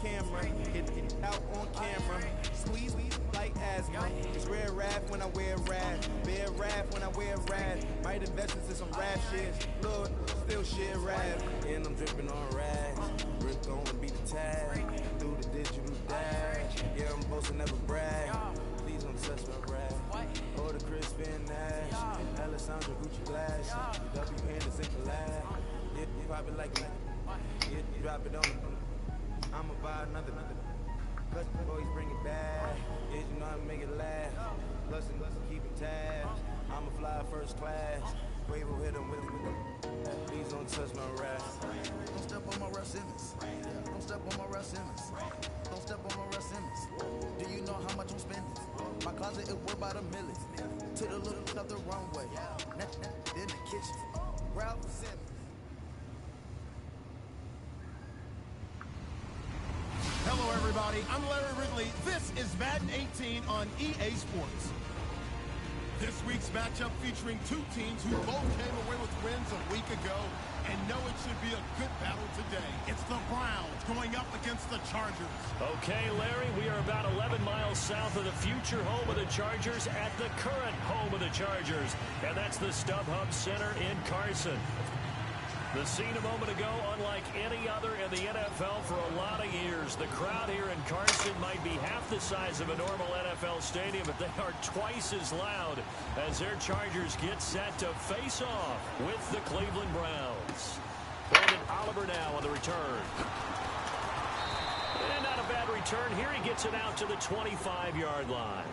camera. Hit out on camera. Squeeze like asthma. It's rare rap when I wear rap. Bear rap when I wear rap. Might invest into some rap shit. Lord, still shit rap. And I'm dripping on rags. Rick gonna be the tag. Through the digital dash. Yeah, I'm supposed to never brag. Please don't touch my rap. Or the Chris Van Nash. Alessandra Gucci glass. W Henderson collab. Yeah, you pop it like that. Yeah, you drop it on the. I'ma buy another. Cause the boys bring it back. Yeah, you know how to make it last. Plus and keep it tabs. I'ma fly first class. Wave will hit 'em with it. Please don't touch my rap. Don't step on my Russ Simmons. Don't step on my Russ Simmons. Don't step on my Russ Simmons. Do you know how much I'm spending? My closet is worth about $1 million. To the look of the runway. In the kitchen. Ralph Simmons. Hello, everybody. I'm Larry Ridley. This is Madden 18 on EA Sports. This week's matchup featuring two teams who both came away with wins a week ago and know it should be a good battle today. It's the Browns going up against the Chargers. Okay, Larry, we are about 11 miles south of the future home of the Chargers at the current home of the Chargers, and that's the StubHub Center in Carson. The scene a moment ago, unlike any other in the NFL for a lot of years. The crowd here in Carson might be half the size of a normal NFL stadium, but they are twice as loud as their Chargers get set to face off with the Cleveland Browns. Brandon Oliver now on the return. And not a bad return here. He gets it out to the 25-yard line.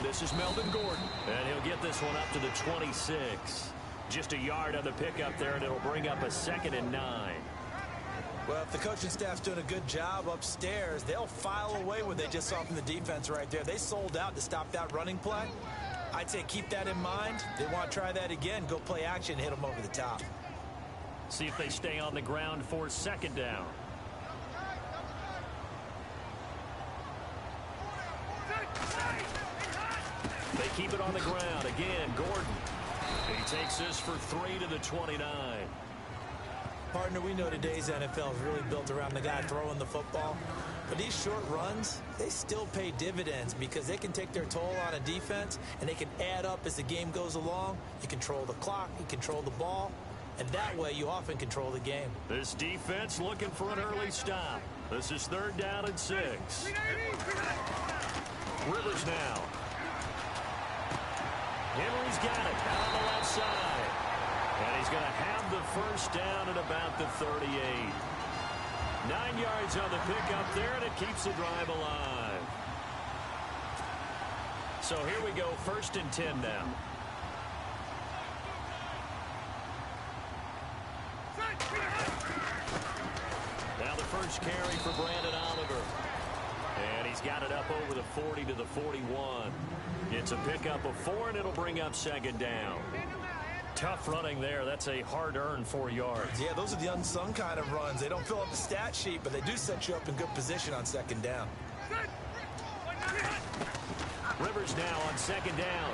This is Melvin Gordon, and he'll get this one up to the 26. Just a yard on the pickup there, and it'll bring up a 2nd and 9. Well, if the coaching staff's doing a good job upstairs, they'll file away what they just saw from the defense right there. They sold out to stop that running play. I'd say keep that in mind. They want to try that again. Go play action, hit them over the top. See if they stay on the ground for 2nd down. They keep it on the ground. Again, Gordon. He takes this for 3 to the 29. Partner, we know today's NFL is really built around the guy throwing the football. But these short runs, they still pay dividends because they can take their toll on a defense and they can add up as the game goes along. You control the clock, you control the ball, and that way you often control the game. This defense looking for an early stop. This is 3rd down and 6. Rivers now. Henry's got it out on the left side. And he's going to have the 1st down at about the 38. 9 yards on the pickup there, and it keeps the drive alive. So here we go, 1st and 10 now. Now the first carry for Brandon Oliver. And he's got it up over the 40 to the 41. It's a pickup of 4, and it'll bring up 2nd down. Tough running there. That's a hard-earned 4 yards. Yeah, those are the unsung kind of runs. They don't fill up the stat sheet, but they do set you up in good position on 2nd down. Rivers now on 2nd down.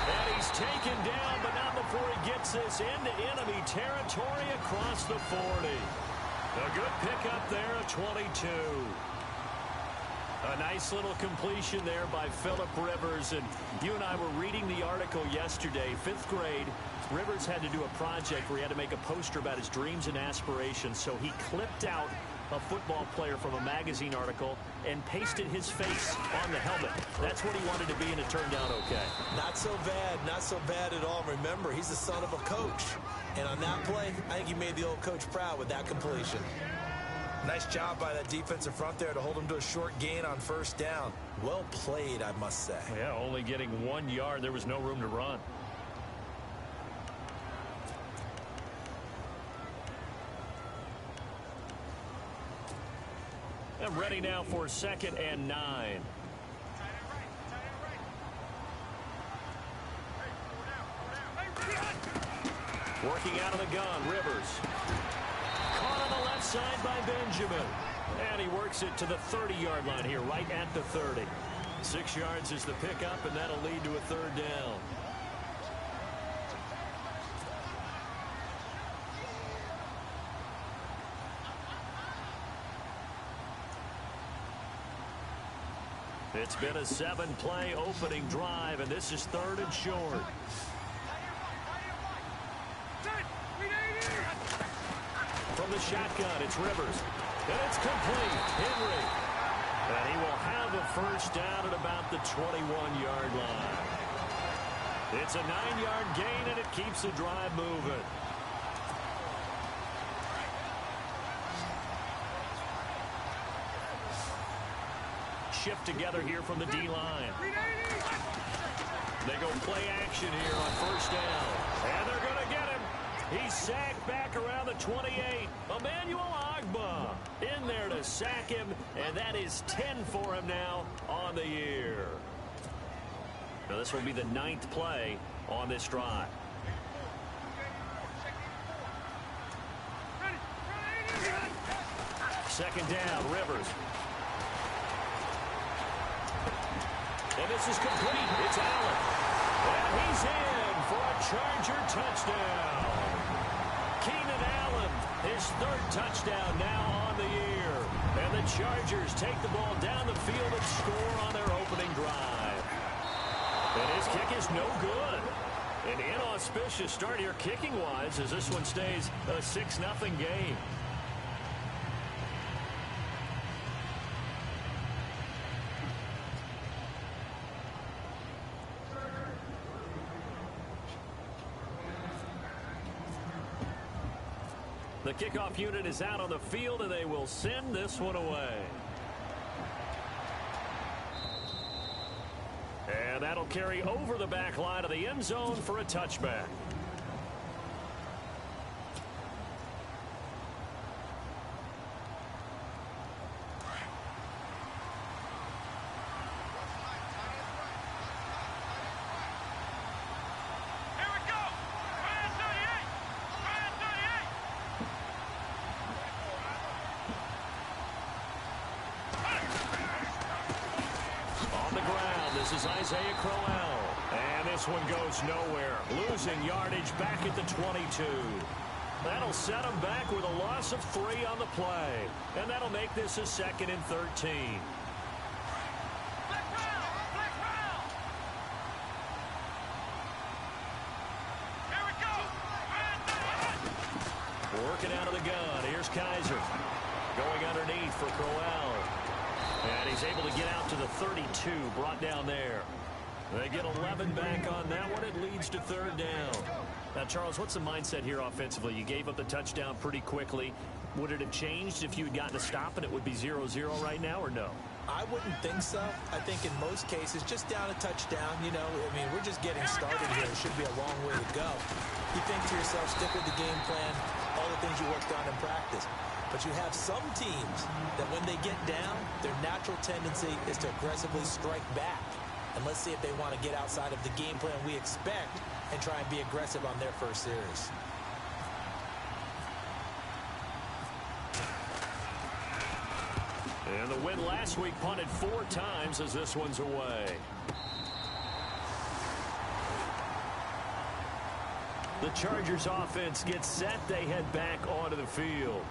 And he's taken down, but not before he gets this into enemy territory across the 40. A good pickup there at 22. A nice little completion there by Phillip Rivers. And you and I were reading the article yesterday, 5th grade. Rivers had to do a project where he had to make a poster about his dreams and aspirations. So he clipped out a football player from a magazine article and pasted his face on the helmet. That's what he wanted to be, and it turned out okay. Not so bad at all. Remember, he's the son of a coach. And on that play, I think he made the old coach proud with that completion. Nice job by that defensive front there to hold him to a short gain on 1st down. Well played, I must say. Yeah, only getting 1 yard. There was no room to run. And ready now for 2nd and 9. Working out of the gun, Rivers. Caught on the left side by Benjamin. And he works it to the 30-yard line here, right at the 30. 6 yards is the pickup, and that'll lead to a 3rd down. It's been a 7-play opening drive, and this is 3rd and short. From the shotgun, it's Rivers. And it's complete. Henry. And he will have a 1st down at about the 21-yard line. It's a 9-yard gain, and it keeps the drive moving. Shift together here from the D-line. They go play action here on 1st down. And they're going to get him. He's sacked back around the 28. Emmanuel Ogbah in there to sack him, and that is 10 for him now on the year. Now this will be the 9th play on this drive. Second down, Rivers. And this is complete. It's Allen. And he's in for a Charger touchdown. Keenan Allen, his 3rd touchdown now on the year. And the Chargers take the ball down the field and score on their opening drive. And his kick is no good. An inauspicious start here kicking-wise as this one stays a 6-0 game. The kickoff unit is out on the field, and they will send this one away. And that'll carry over the back line of the end zone for a touchback. Isaiah Crowell. And this one goes nowhere. Losing yardage back at the 22. That'll set him back with a loss of 3 on the play. And that'll make this a 2nd and 13. Here we go. Working out of the gun. Here's Kaiser. Going underneath for Crowell. And he's able to get out to the 32, brought down there. They get 11 back on that one. It leads to 3rd down. Now, Charles, what's the mindset here offensively? You gave up the touchdown pretty quickly. Would it have changed if you had gotten a stop and it would be 0-0 right now, or no? I wouldn't think so. I think in most cases, just down a touchdown, you know, I mean, we're just getting started here. It should be a long way to go. You think to yourself, stick with the game plan, all the things you worked on in practice. But you have some teams that when they get down, their natural tendency is to aggressively strike back. And let's see if they want to get outside of the game plan we expect and try and be aggressive on their first series. And the win last week punted 4 times as this one's away. The Chargers offense gets set. They head back onto the field.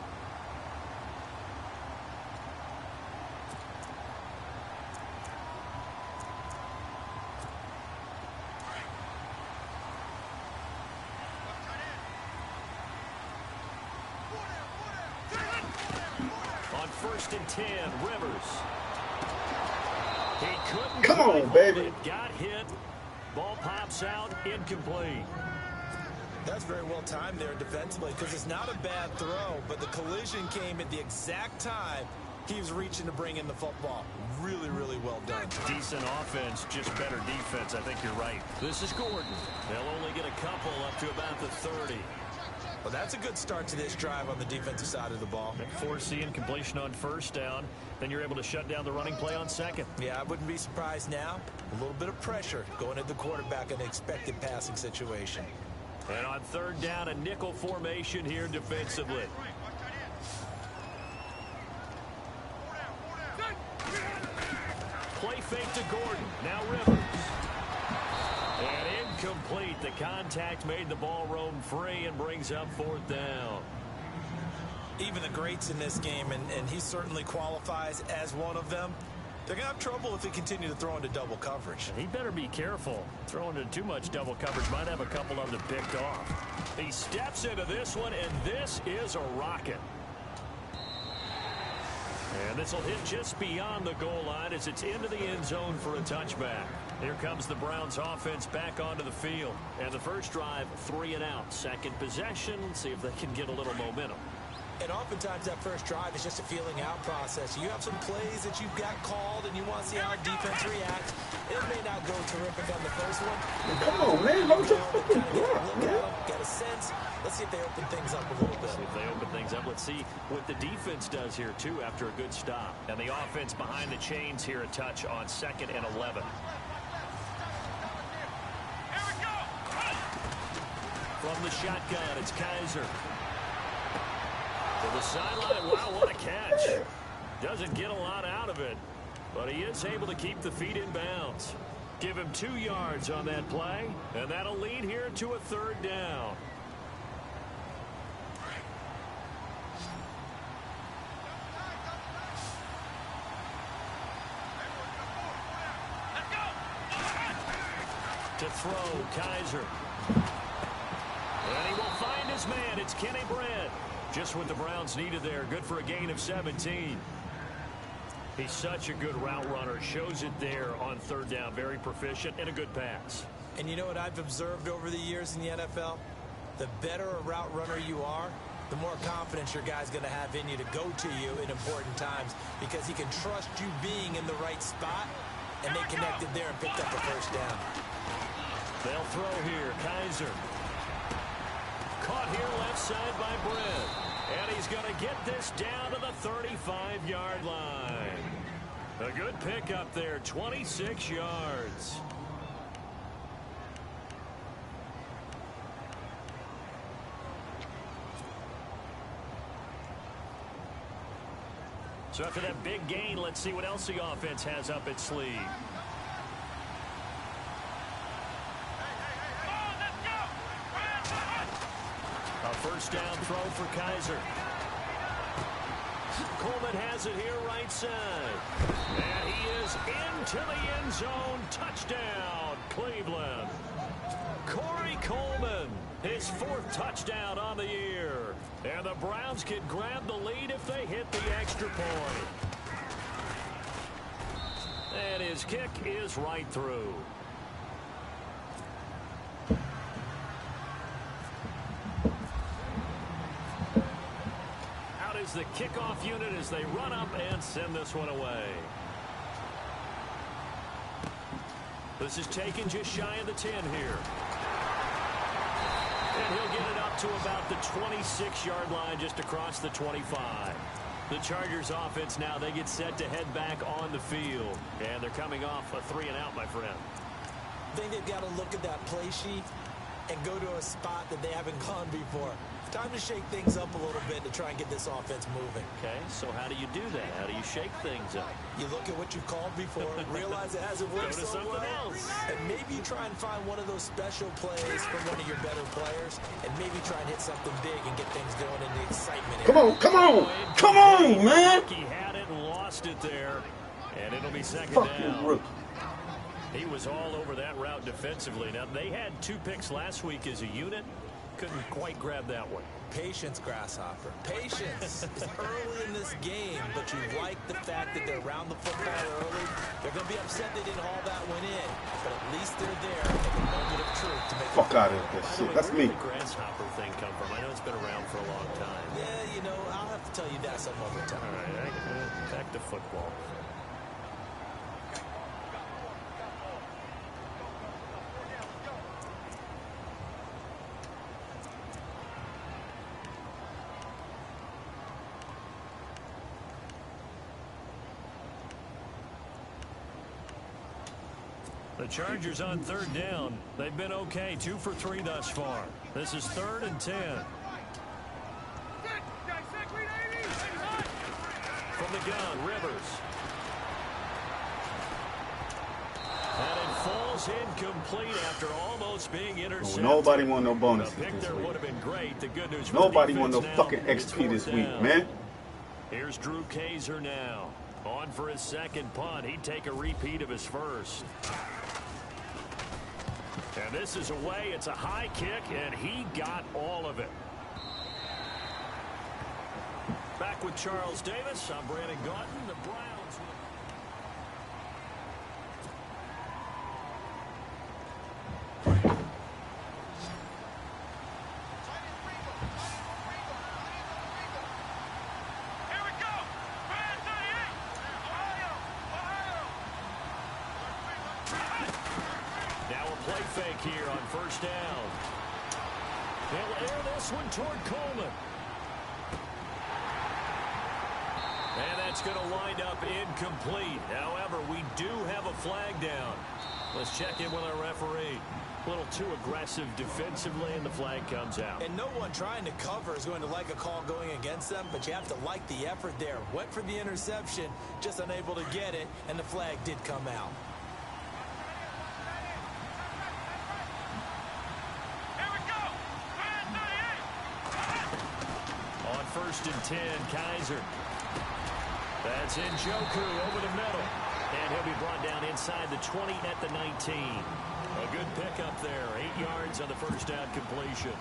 On 1st and 10, Rivers. He couldn't. Come on, baby. Got hit. Ball pops out, incomplete. That's very well timed there defensively because it's not a bad throw, but the collision came at the exact time he was reaching to bring in the football. Really, really well done. Decent offense, just better defense. I think you're right. This is Gordon. They'll only get a couple up to about the 30. Well, that's a good start to this drive on the defensive side of the ball. Foreseeing completion on first down. Then you're able to shut down the running play on second. Yeah, I wouldn't be surprised now. A little bit of pressure going at the quarterback in an expected passing situation. And on third down, a nickel formation here defensively. Play fake to Gordon. Now Rivers. And incomplete. The contact made the ball roam free and brings up fourth down. Even the greats in this game, and he certainly qualifies as one of them, they're going to have trouble if they continue to throw into double coverage. He better be careful. Throwing into too much double coverage might have a couple of them picked off. He steps into this one, and this is a rocket. And this will hit just beyond the goal line as it's into the end zone for a touchback. Here comes the Browns offense back onto the field. And the first drive, 3 and out. Second possession, see if they can get a little momentum. And oftentimes that first drive is just a feeling out process. You have some plays that you've got called and you want to see how defense reacts. It may not go terrific on the first one. Come on, man. Look at man. Get a sense. Let's see if they open things up a little bit. See if they open things up. Let's see what the defense does here, too, after a good stop. And the offense behind the chains here, a touch on 2nd and 11. From the shotgun, it's Kaiser. To the sideline. Wow, what a catch. Doesn't get a lot out of it, but he is able to keep the feet in bounds. Give him 2 yards on that play, and that'll lead here to a third down. To throw, Kaiser. And he will find his man. It's Kenny Brand. Just what the Browns needed there. Good for a gain of 17. He's such a good route runner. Shows it there on third down. Very proficient and a good pass. And you know what I've observed over the years in the NFL? The better a route runner you are, the more confidence your guy's going to have in you to go to you in important times because he can trust you being in the right spot, and they connected there and picked up a first down. They'll throw here. Kaiser. Caught here left side by Brent. And he's going to get this down to the 35-yard line. A good pickup there, 26 yards. So after that big gain, let's see what else the offense has up its sleeve. A first down throw for Kaiser. Coleman has it here right side. And he is into the end zone. Touchdown, Cleveland. Corey Coleman, his 4th touchdown on the year. And the Browns can grab the lead if they hit the extra point. And his kick is right through. Out is the kickoff unit as they run up and send this one away. This is taken just shy of the 10 here. And he'll get it up to about the 26-yard line, just across the 25. The Chargers offense now, they get set to head back on the field. And they're coming off a 3 and out, my friend. I think they've got to look at that play sheet and go to a spot that they haven't gone before. Time to shake things up a little bit to try and get this offense moving. Okay, so how do you do that? How do you shake things up? You look at what you've called before, realize it hasn't worked so well, and maybe you try and find one of those special plays from one of your better players, and maybe try and hit something big and get things going in the excitement. Come on, come on, come on, man! He had it and lost it there, and it'll be second Fucking down. rookie. He was all over that route defensively. Now, they had 2 picks last week as a unit. Couldn't quite grab that one. Patience, Grasshopper. Patience is early in this game, but you like the fact that they're around the football early. They're going to be upset they didn't haul that one in, but at least they're there at the moment of truth to make Fuck out of here, shit. That's me. Where did the Grasshopper thing come from? I know it's been around for a long time. Yeah, you know, I'll have to tell you that some other time. All right, back to football. The Chargers on third down. They've been okay, 2 for 3 thus far. This is 3rd and 10. From the gun, Rivers. And it falls incomplete after almost being intercepted. Nobody won no bonuses The pick this there week. would have been great. The good news for Nobody won no defense fucking now, it's XP this 4th week, down. man. Here's Drew Kaiser now. On for his second punt. He'd take a repeat of his first. And this is away. It's a high kick, and he got all of it. Back with Charles Davis. I'm Brandon Gaunton. The Browns. Fake here on first down. They'll air this one toward Coleman. And that's going to wind up incomplete. However, we do have a flag down. Let's check in with our referee. A little too aggressive defensively, and the flag comes out. And no one trying to cover is going to like a call going against them, but you have to like the effort there. Went for the interception, just unable to get it, and the flag did come out. First and 10, Kaiser. That's Njoku over the middle. And he'll be brought down inside the 20 at the 19. A good pickup there. 8 yards on the first down completion.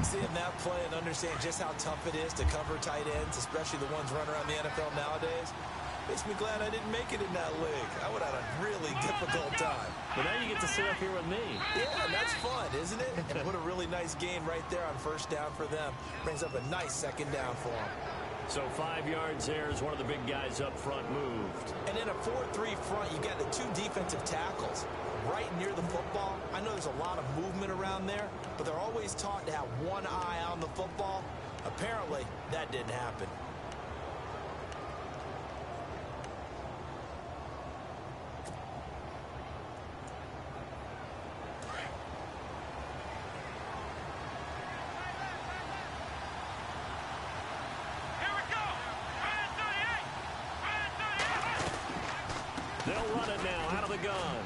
Seeing that play and understand just how tough it is to cover tight ends, especially the ones running around the NFL nowadays, makes me glad I didn't make it in that league. I would have had a really difficult time. But now you get to sit up here with me. Yeah, and that's fun, isn't it? And what a really nice gain right there on first down for them. Brings up a nice second down for them. So 5 yards there as one of the big guys up front moved. And in a 4-3 front, you've got the 2 defensive tackles right near the football. I know there's a lot of movement around there, but they're always taught to have one eye on the football. Apparently, that didn't happen. They'll run it now out of the gun.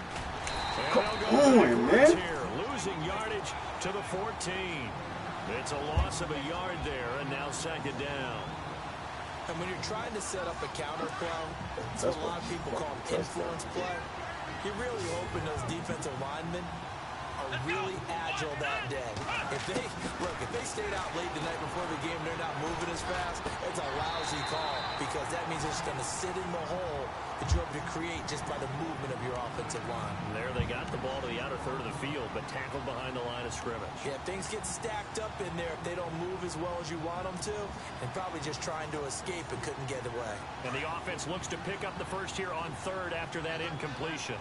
Come on, man. Here, losing yardage to the 14. It's a loss of a yard there, and now second down. And when you're trying to set up a counter play, it's what a lot of people call an influence play. You're really hoping those defensive linemen are really agile that day. If they stayed out late the night before the game, they're not moving as fast, it's a lousy call because that means they're just going to sit in the hole that you're able to create just by the movement of your offensive line. And there they got the ball to the outer third of the field, but tackled behind the line of scrimmage. Yeah, things get stacked up in there if they don't move as well as you want them to, and probably just trying to escape and couldn't get away. And the offense looks to pick up the first here on third after that incompletion.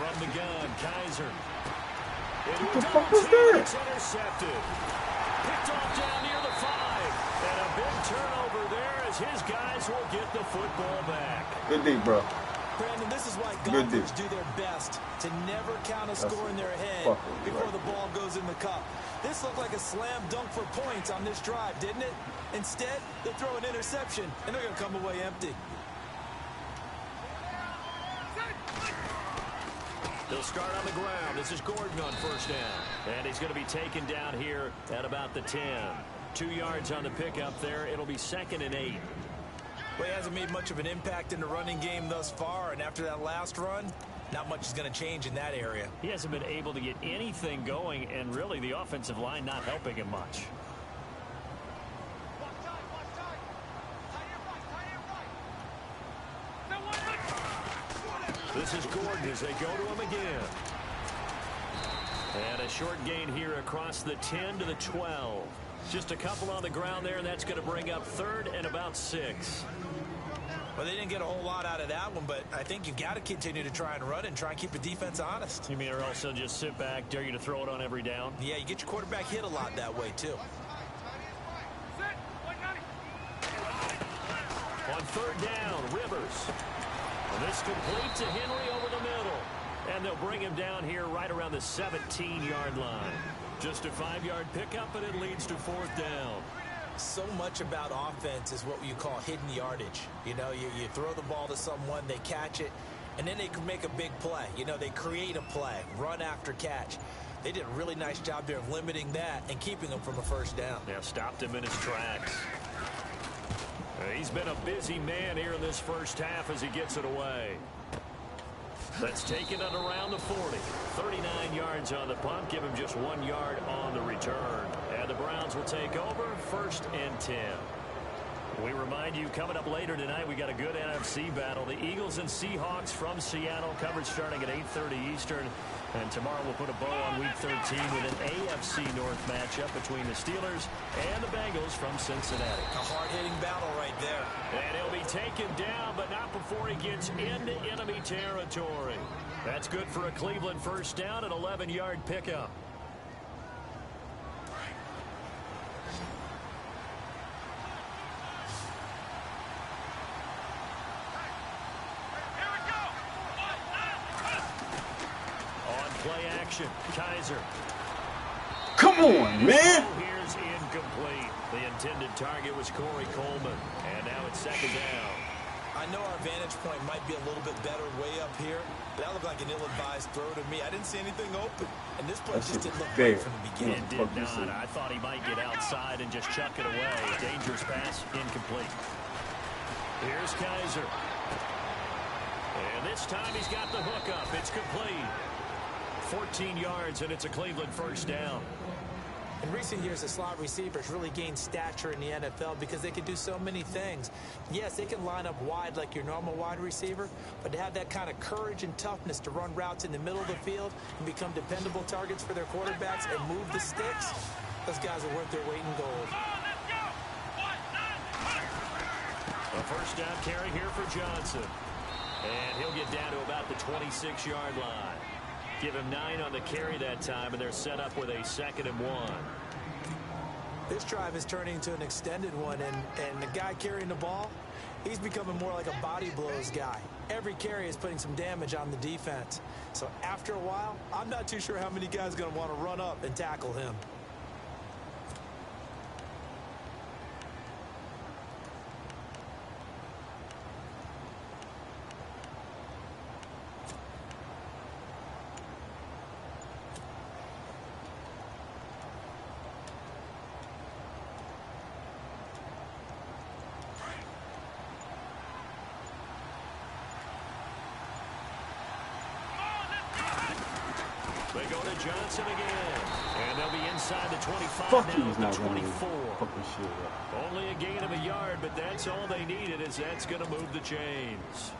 From the gun, Kaiser. What the fuck was that? It's intercepted. Picked off down near the 5. And a big turnover there as his guys will get the football back. Good D, bro. Brandon, this is why golfers do their best to never count a score in their head before the ball goes in the cup. This looked like a slam dunk for points on this drive, didn't it? Instead, they throw an interception, and they're going to come away empty. They'll start on the ground. This is Gordon on first down. And he's going to be taken down here at about the 10. 2 yards on the pickup there. It'll be 2nd and 8. Well, he hasn't made much of an impact in the running game thus far, and after that last run, not much is going to change in that area. He hasn't been able to get anything going, and really the offensive line not helping him much. This is Gordon as they go to him again. And a short gain here across the 10 to the 12. Just a couple on the ground there, and that's going to bring up 3rd and about 6. Well, they didn't get a whole lot out of that one, but I think you've got to continue to try and run and try and keep the defense honest. You mean or also just sit back, dare you to throw it on every down? Yeah, you get your quarterback hit a lot that way, too. On third down, Rivers. And this complete to Henry over the middle. And they'll bring him down here right around the 17-yard line. Just a 5-yard pickup, and it leads to fourth down. So much about offense is what you call hidden yardage. You know, you throw the ball to someone, they catch it, and then they can make a big play. You know, they create a play, run after catch. They did a really nice job there of limiting that and keeping him from a first down. Yeah, stopped him in his tracks. He's been a busy man here in this first half as he gets it away. That's taken it around the 40. 39 yards on the punt. Give him just 1 yard on the return. And the Browns will take over 1st and 10. We remind you, coming up later tonight, we got a good NFC battle. The Eagles and Seahawks from Seattle, coverage starting at 8:30 Eastern. And tomorrow we'll put a bow on Week 13 with an AFC North matchup between the Steelers and the Bengals from Cincinnati. A hard-hitting battle right there. And he'll be taken down, but not before he gets into enemy territory. That's good for a Cleveland first down, an 11-yard pickup. Play action. Kaiser. Come on, man. Here's incomplete. The intended target was Corey Coleman. And now it's 2nd down. I know our vantage point might be a little bit better way up here, but that looked like an ill-advised throw to me. I didn't see anything open. And this play just didn't look great from the beginning. It did not. I thought he might get outside and just chuck it away. Dangerous pass, incomplete. Here's Kaiser. And this time he's got the hook up. It's complete. 14 yards, and it's a Cleveland first down. In recent years, the slot receivers really gained stature in the NFL because they can do so many things. Yes, they can line up wide like your normal wide receiver, but to have that kind of courage and toughness to run routes in the middle of the field and become dependable targets for their quarterbacks and move the sticks, those guys are worth their weight in gold. A first down carry here for Johnson. And he'll get down to about the 26-yard line. Give him 9 on the carry that time, and they're set up with a 2nd and 1. This drive is turning into an extended one, and the guy carrying the ball, he's becoming more like a body blows guy. Every carry is putting some damage on the defense. So after a while, I'm not too sure how many guys are going to want to run up and tackle him. They go to Johnson again. And they'll be inside the 25 Fuck now he's at not the 24. fucking shit up. Only a gain of a yard, but that's all they needed, as that's going to move the chains.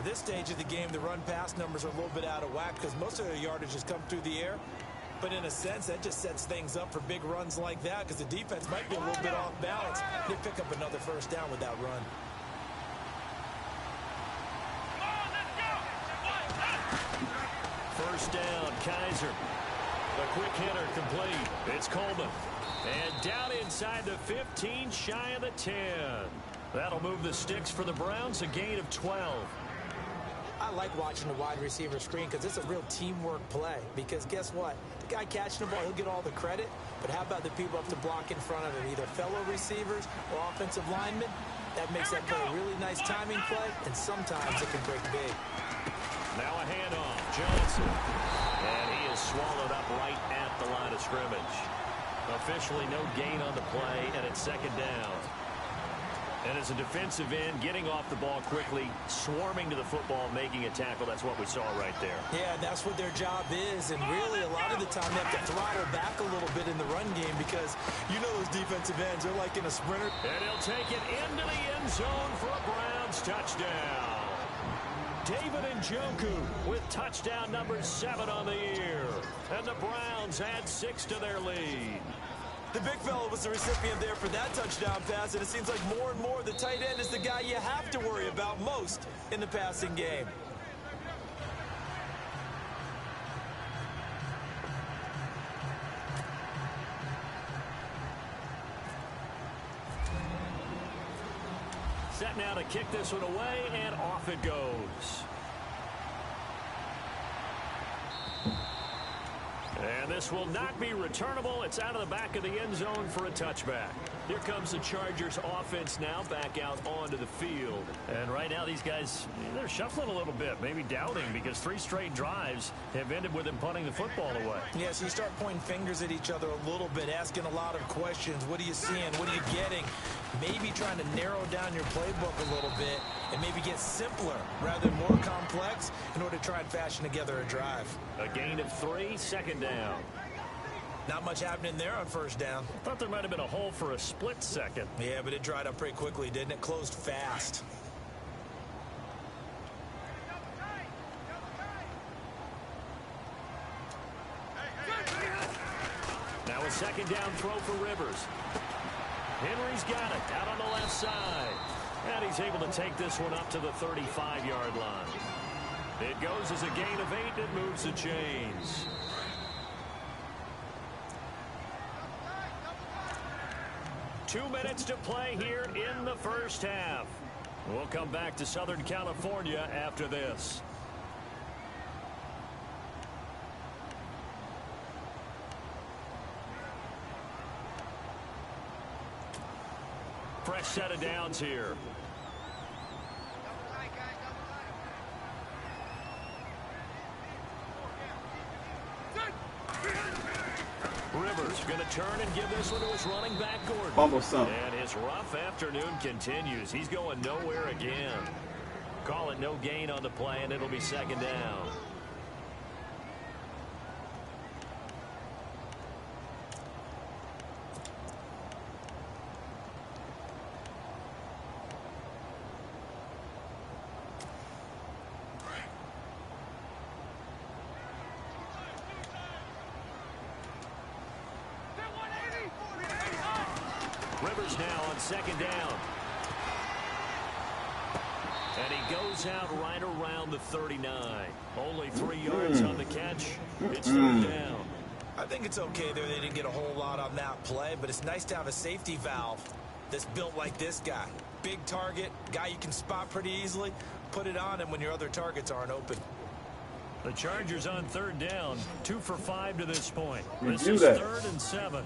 At this stage of the game, the run-pass numbers are a little bit out of whack because most of their yardage has come through the air. But in a sense, that just sets things up for big runs like that because the defense might be a little bit off balance. They pick up another first down with that run. First down, Kaiser. The quick hitter complete. It's Coleman. And down inside the 15, shy of the 10. That'll move the sticks for the Browns, a gain of 12. I like watching the wide receiver screen because it's a real teamwork play. Because guess what? The guy catching the ball, he'll get all the credit. But how about the people up to block in front of him, either fellow receivers or offensive linemen? That makes that play a really nice timing play, and sometimes it can break big. Now a handoff, Johnson. And he is swallowed up right at the line of scrimmage. Officially no gain on the play, and it's 2nd down. And as a defensive end, getting off the ball quickly, swarming to the football, making a tackle, that's what we saw right there. Yeah, that's what their job is, and really a lot of the time they have to throttle back a little bit in the run game because you know those defensive ends, they're like in a sprinter. And he'll take it into the end zone for a Browns touchdown. David Njoku with touchdown number 7 on the year. And the Browns add 6 to their lead. The big fella was the recipient there for that touchdown pass, and it seems like more and more the tight end is the guy you have to worry about most in the passing game. Set now to kick this one away, and off it goes. And this will not be returnable. It's out of the back of the end zone for a touchback. Here comes the Chargers offense now back out onto the field. And right now these guys, they're shuffling a little bit, maybe doubting, because 3 straight drives have ended with them punting the football away. Yeah, so you start pointing fingers at each other a little bit, asking a lot of questions. What are you seeing? What are you getting? Maybe trying to narrow down your playbook a little bit and maybe get simpler rather than more complex in order to try and fashion together a drive. A gain of 3, second down. Not much happening there on first down. Thought there might have been a hole for a split second. Yeah, but it dried up pretty quickly, didn't it? Closed fast. Now a second down throw for Rivers. Henry's got it out on the left side. And he's able to take this one up to the 35-yard line. It goes as a gain of 8. It moves the chains. Two minutes to play here in the first half. We'll come back to Southern California after this. Fresh set of downs here. Rivers going to turn and give this one to his running back, Gordon. Fumble something. And his rough afternoon continues. He's going nowhere again. Call it no gain on the play, and it'll be second down. Rivers now on second down. And he goes out right around the 39. Only 3 yards on the catch. It's third down. I think it's okay there. They didn't get a whole lot on that play, but it's nice to have a safety valve that's built like this guy. Big target, guy you can spot pretty easily. Put it on him when your other targets aren't open. The Chargers on third down. 2 for 5 to this point. You This do is that. 3rd and 7.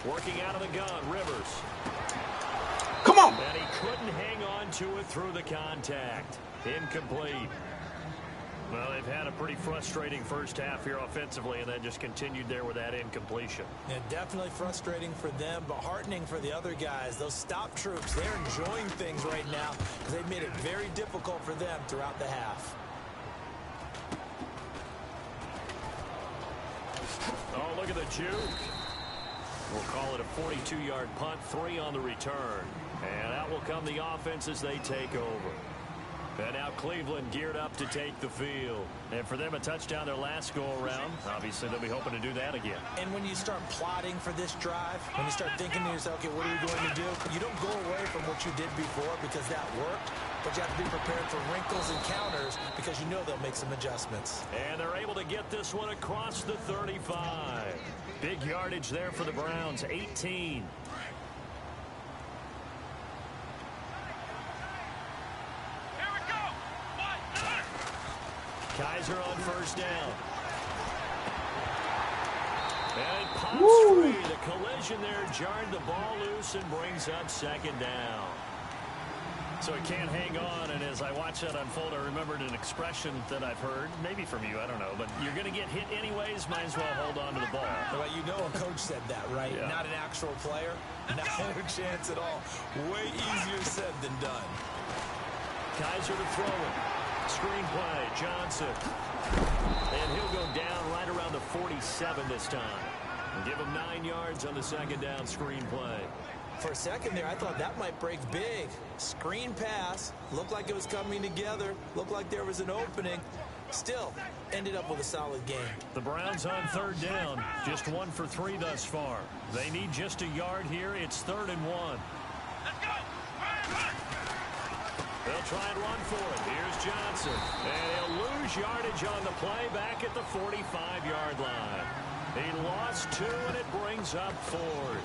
Working out of the gun, Rivers. Come on. And he couldn't hang on to it through the contact. Incomplete. Well, they've had a pretty frustrating first half here offensively, and then just continued there with that incompletion. Yeah, definitely frustrating for them, but heartening for the other guys. Those stop troops, they're enjoying things right now because they've made it very difficult for them throughout the half. Oh, look at the juke. We'll call it a 42-yard punt, 3 on the return. And out will come the offense as they take over. And now Cleveland geared up to take the field. And for them, a touchdown their last go-around. Obviously, they'll be hoping to do that again. And when you start plotting for this drive, when you start thinking to yourself, okay, what are we going to do? You don't go away from what you did before because that worked, but you have to be prepared for wrinkles and counters because you know they'll make some adjustments. And they're able to get this one across the 35. Big yardage there for the Browns, 18. Kaiser on first down. And it pops free. The collision there jarred the ball loose and brings up second down. So it can't hang on, and as I watch that unfold, I remembered an expression that I've heard, maybe from you, I don't know, but you're going to get hit anyways, might as well hold on to the ball. Well, you know a coach said that, right? Yeah. Not an actual player. Not a chance at all. Way easier said than done. Kaiser to throw it. Screenplay, Johnson. And he'll go down right around the 47 this time. And give him 9 yards on the second down screenplay. For a second there, I thought that might break big. Screen pass. Looked like it was coming together. Looked like there was an opening. Still, ended up with a solid game. The Browns on third down. Just 1 for 3 thus far. They need just a yard here. It's 3rd and 1. They'll try and run for it. Here's Johnson. And he'll lose yardage on the play back at the 45-yard line. He lost 2, and it brings up 4th.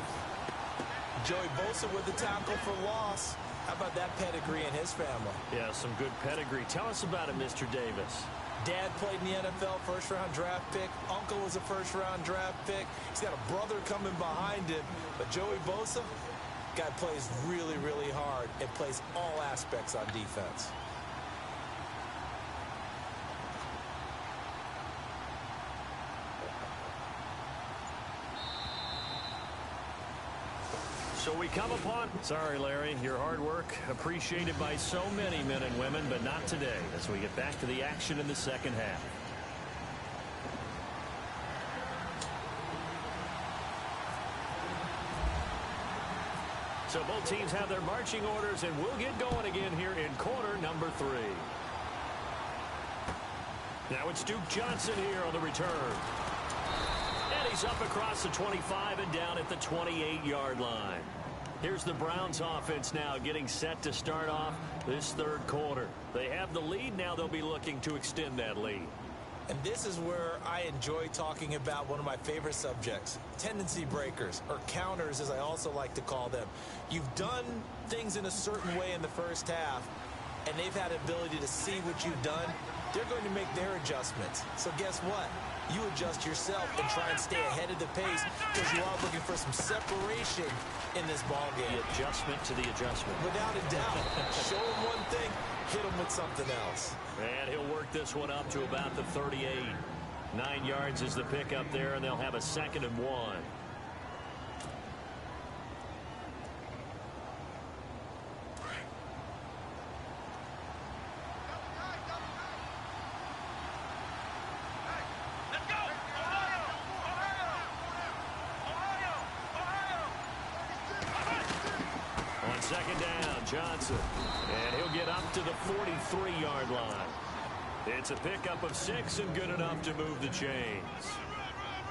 Joey Bosa with the tackle for loss. How about that pedigree in his family? Yeah, some good pedigree. Tell us about it, Mr. Davis. Dad played in the NFL, first-round draft pick. Uncle was a first-round draft pick. He's got a brother coming behind him. But Joey Bosa, guy plays really, really hard and plays all aspects on defense. So we come upon... Sorry, Larry. Your hard work appreciated by so many men and women, but not today as we get back to the action in the second half. So both teams have their marching orders, and we'll get going again here in quarter number 3. Now it's Duke Johnson here on the return. And he's up across the 25 and down at the 28-yard line. Here's the Browns offense now getting set to start off this third quarter. They have the lead. Now they'll be looking to extend that lead. And this is where I enjoy talking about one of my favorite subjects, tendency breakers, or counters as I also like to call them. You've done things in a certain way in the first half, and they've had the ability to see what you've done. They're going to make their adjustments. So guess what? You adjust yourself and try and stay ahead of the pace because you are looking for some separation in this ball game. The adjustment to the adjustment. Without a doubt. Show them one thing, hit them with something else. And he'll work this one up to about the 38. 9 yards is the pickup there, and they'll have a 2nd and 1. On 2nd down, Johnson. And he'll get up to the 43-yard line. It's a pickup of 6 and good enough to move the chains.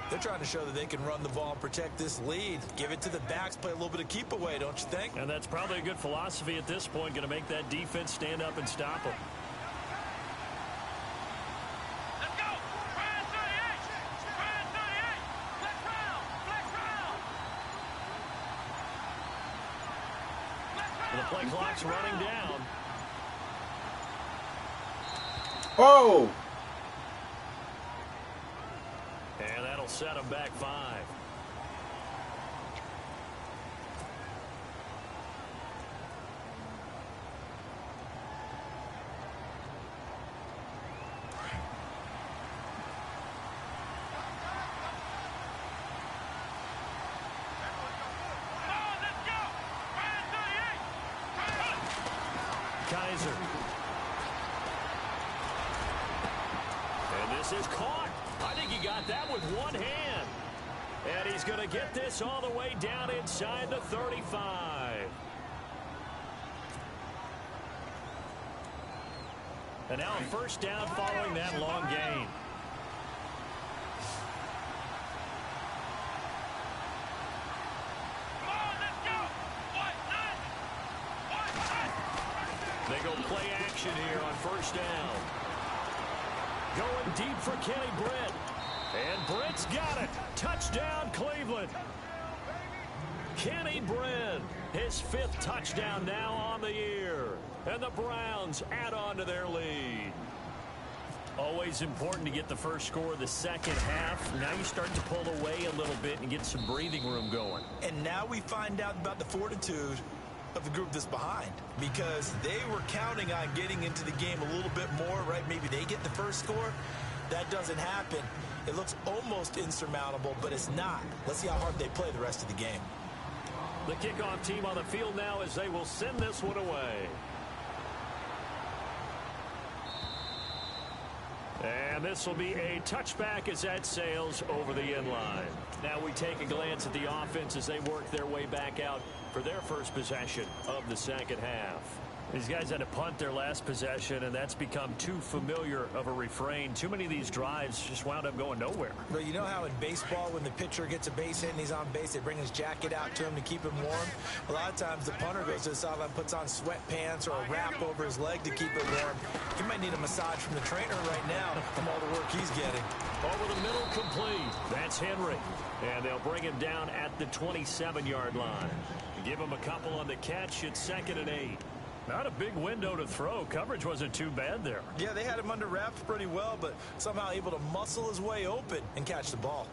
They're trying to show that they can run the ball and protect this lead. Give it to the backs, play a little bit of keep away, don't you think? And that's probably a good philosophy at this point, going to make that defense stand up and stop them. Let's go! Brand 38! Brand 38! Flex round! Flex round! The play clock's running down. Oh! And that'll set them back 5. Kaiser. And this is caught. I think he got that with one hand. And he's going to get this all the way down inside the 35. And now a first down following that long gain. They go play action here on first down. Going deep for Kenny Britt. And Britt's got it. Touchdown, Cleveland. Kenny Britt, his 5th touchdown now on the year. And the Browns add on to their lead. Always important to get the first score of the second half. Now you start to pull away a little bit and get some breathing room going. And now we find out about the fortitude of the group that's behind, because they were counting on getting into the game a little bit more, right? Maybe they get the first score. That doesn't happen. It looks almost insurmountable, but it's not. Let's see how hard they play the rest of the game. The kickoff team on the field now as they will send this one away. And this will be a touchback as that sails over the end line. Now we take a glance at the offense as they work their way back out for their first possession of the second half. These guys had to punt their last possession, and that's become too familiar of a refrain. Too many of these drives just wound up going nowhere. Well, you know how in baseball, when the pitcher gets a base hit and he's on base, they bring his jacket out to him to keep him warm? A lot of times the punter goes to the sideline, puts on sweatpants or a wrap over his leg to keep it warm. He might need a massage from the trainer right now from all the work he's getting. Over the middle, complete. That's Henry. And they'll bring him down at the 27-yard line. Give him a couple on the catch. It's 2nd and 8. Not a big window to throw. Coverage wasn't too bad there. Yeah, they had him under wraps pretty well, but somehow able to muscle his way open and catch the ball.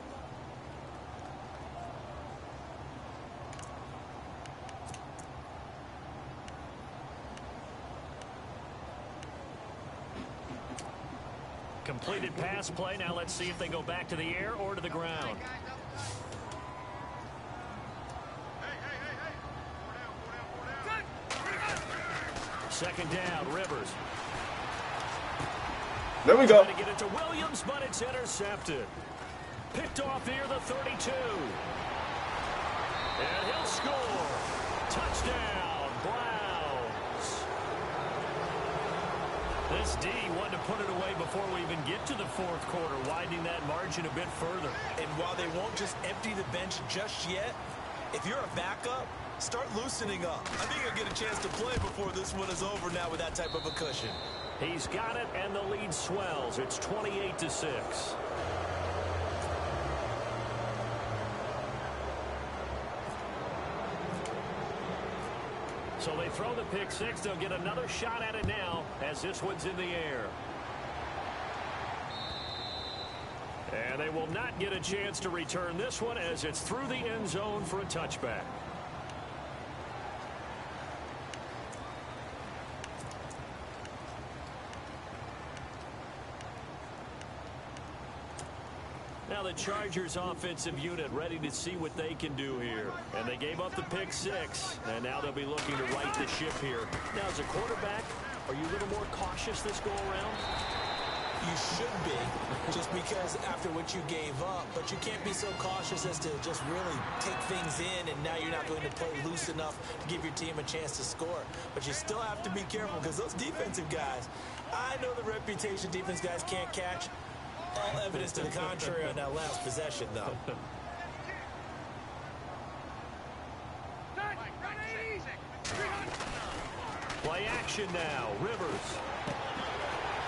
Completed pass play. Now let's see if they go back to the air or to the ground. Second down, Rivers. There we go. Trying to get it to Williams, but it's intercepted. Picked off here, the 32. And he'll score. Touchdown, Browns. This D wanted to put it away before we even get to the fourth quarter, widening that margin a bit further. And while they won't just empty the bench just yet, if you're a backup, start loosening up. I think you'll get a chance to play before this one is over now with that type of a cushion. He's got it, and the lead swells. It's 28-6. So they throw the pick six. They'll get another shot at it now as this one's in the air. And they will not get a chance to return this one as it's through the end zone for a touchback. Now the Chargers offensive unit ready to see what they can do here. And they gave up the pick six, and now they'll be looking to right the ship here. Now as a quarterback, are you a little more cautious this go around? You should be, just because after what you gave up, but you can't be so cautious as to just really take things in, and now you're not going to play loose enough to give your team a chance to score. But you still have to be careful because those defensive guys, I know the reputation defense guys can't catch. All evidence to the contrary on that last possession, though. Play action now. Rivers.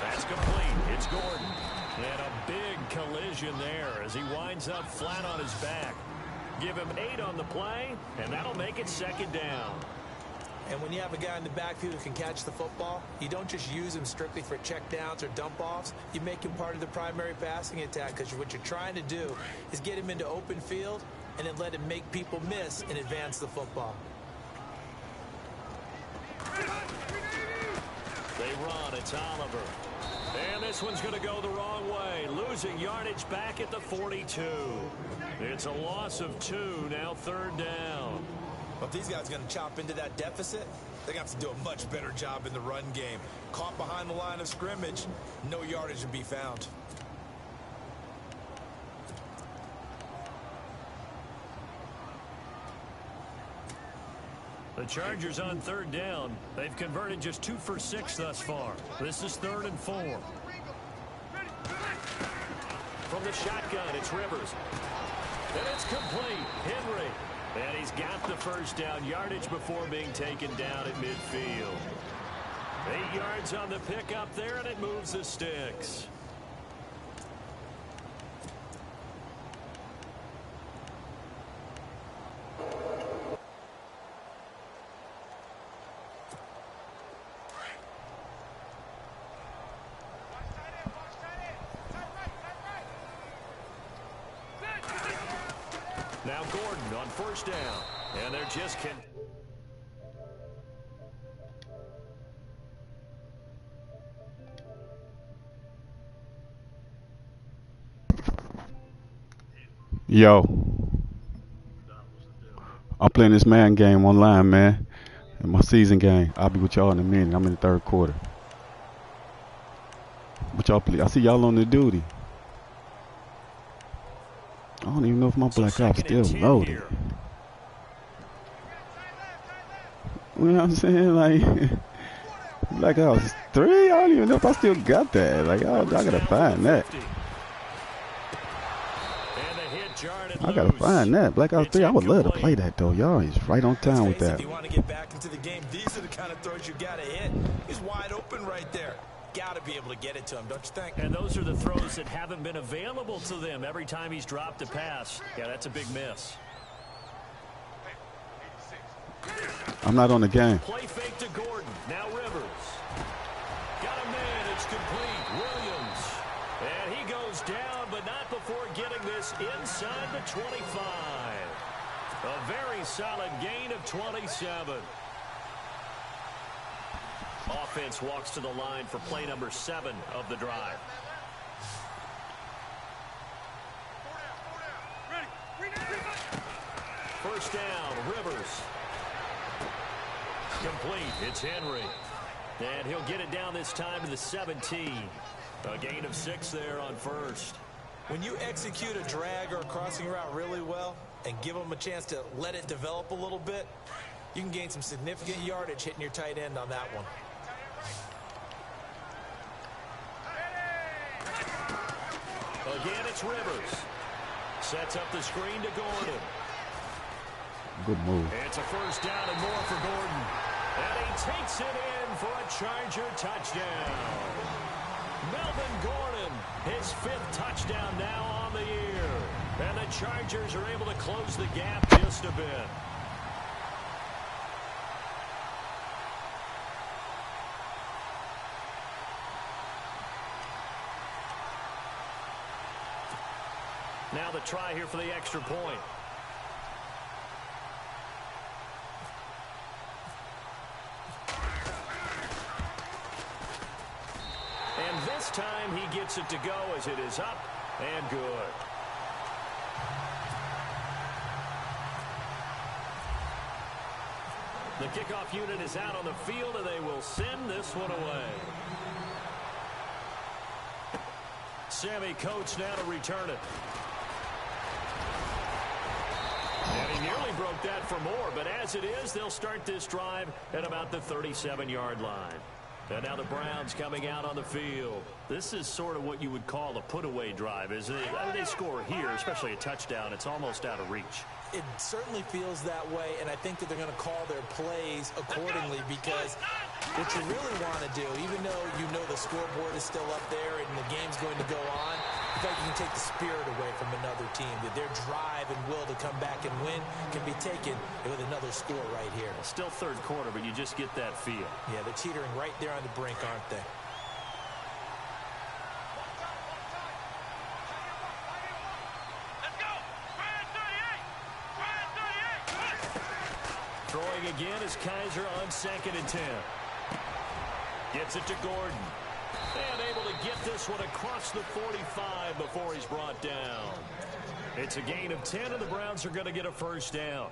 That's complete. It's Gordon. And a big collision there as he winds up flat on his back. Give him 8 on the play, and that'll make it second down. And when you have a guy in the backfield who can catch the football, you don't just use him strictly for checkdowns or dump-offs. You make him part of the primary passing attack because what you're trying to do is get him into open field and then let him make people miss and advance the football. They run. It's Oliver. And this one's going to go the wrong way. Losing yardage back at the 42. It's a loss of 2. Now third down. If these guys are going to chop into that deficit, they're going to have to do a much better job in the run game. Caught behind the line of scrimmage, no yardage to be found. The Chargers on third down. They've converted just 2 for 6 thus far. This is 3rd and 4. From the shotgun, it's Rivers. And it's complete. Henry. And he's got the first down yardage before being taken down at midfield. 8 yards on the pickup there, and it moves the sticks. Now Gordon on first down. And they're just Yo, I'm playing this man game online, man. In my season game. I'll be with y'all in a minute. I'm in the 3rd quarter. But y'all play. I see y'all on the duty. I don't even know if my Black Ops still loaded. You know what I'm saying? Like I was 3. I don't even know if I still got that. Like I gotta find that. I gotta find that. Black Ops 3. I would love to play that though. Y'all is right on time with that. If you want to get back into the game, these are the kind of throws you gotta hit. He's wide open right there. Gotta be able to get it to him, don't you think? And those are the throws that haven't been available to them every time he's dropped a pass. Yeah, that's a big miss. I'm not on the game. Play fake to Gordon. Now Rivers. Got a man. It's complete. Williams. And he goes down, but not before getting this inside the 25. A very solid gain of 27. Offense walks to the line for play number 7 of the drive. First down, Rivers. Complete. It's Henry. And he'll get it down this time to the 17. A gain of 6 there on first. When you execute a drag or a crossing route really well and give them a chance to let it develop a little bit, you can gain some significant yardage hitting your tight end on that one. Again, it's Rivers. Sets up the screen to Gordon. Good move. It's a first down and more for Gordon. And he takes it in for a Charger touchdown. Melvin Gordon, his 5th touchdown now on the year. And the Chargers are able to close the gap just a bit. Now the try here for the extra point. And this time he gets it to go as it is up and good. The kickoff unit is out on the field, and they will send this one away. Sammy Coates now to return it. And he nearly broke that for more, but as it is, they'll start this drive at about the 37-yard line. And now the Browns coming out on the field. This is sort of what you would call a put-away drive, isn't it? I mean, they score here, especially a touchdown. It's almost out of reach. It certainly feels that way, and I think that they're going to call their plays accordingly, because what you really want to do, even though you know the scoreboard is still up there and the game's going to go on, in fact, you can take the spirit away from another team, that their drive and will to come back and win can be taken with another score right here. Still third quarter, but you just get that feel. Yeah, they're teetering right there on the brink, aren't they? Throwing again is Kaiser on 2nd and 10. Gets it to Gordon. And able to get this one across the 45 before he's brought down. It's a gain of 10, and the Browns are going to get a first down.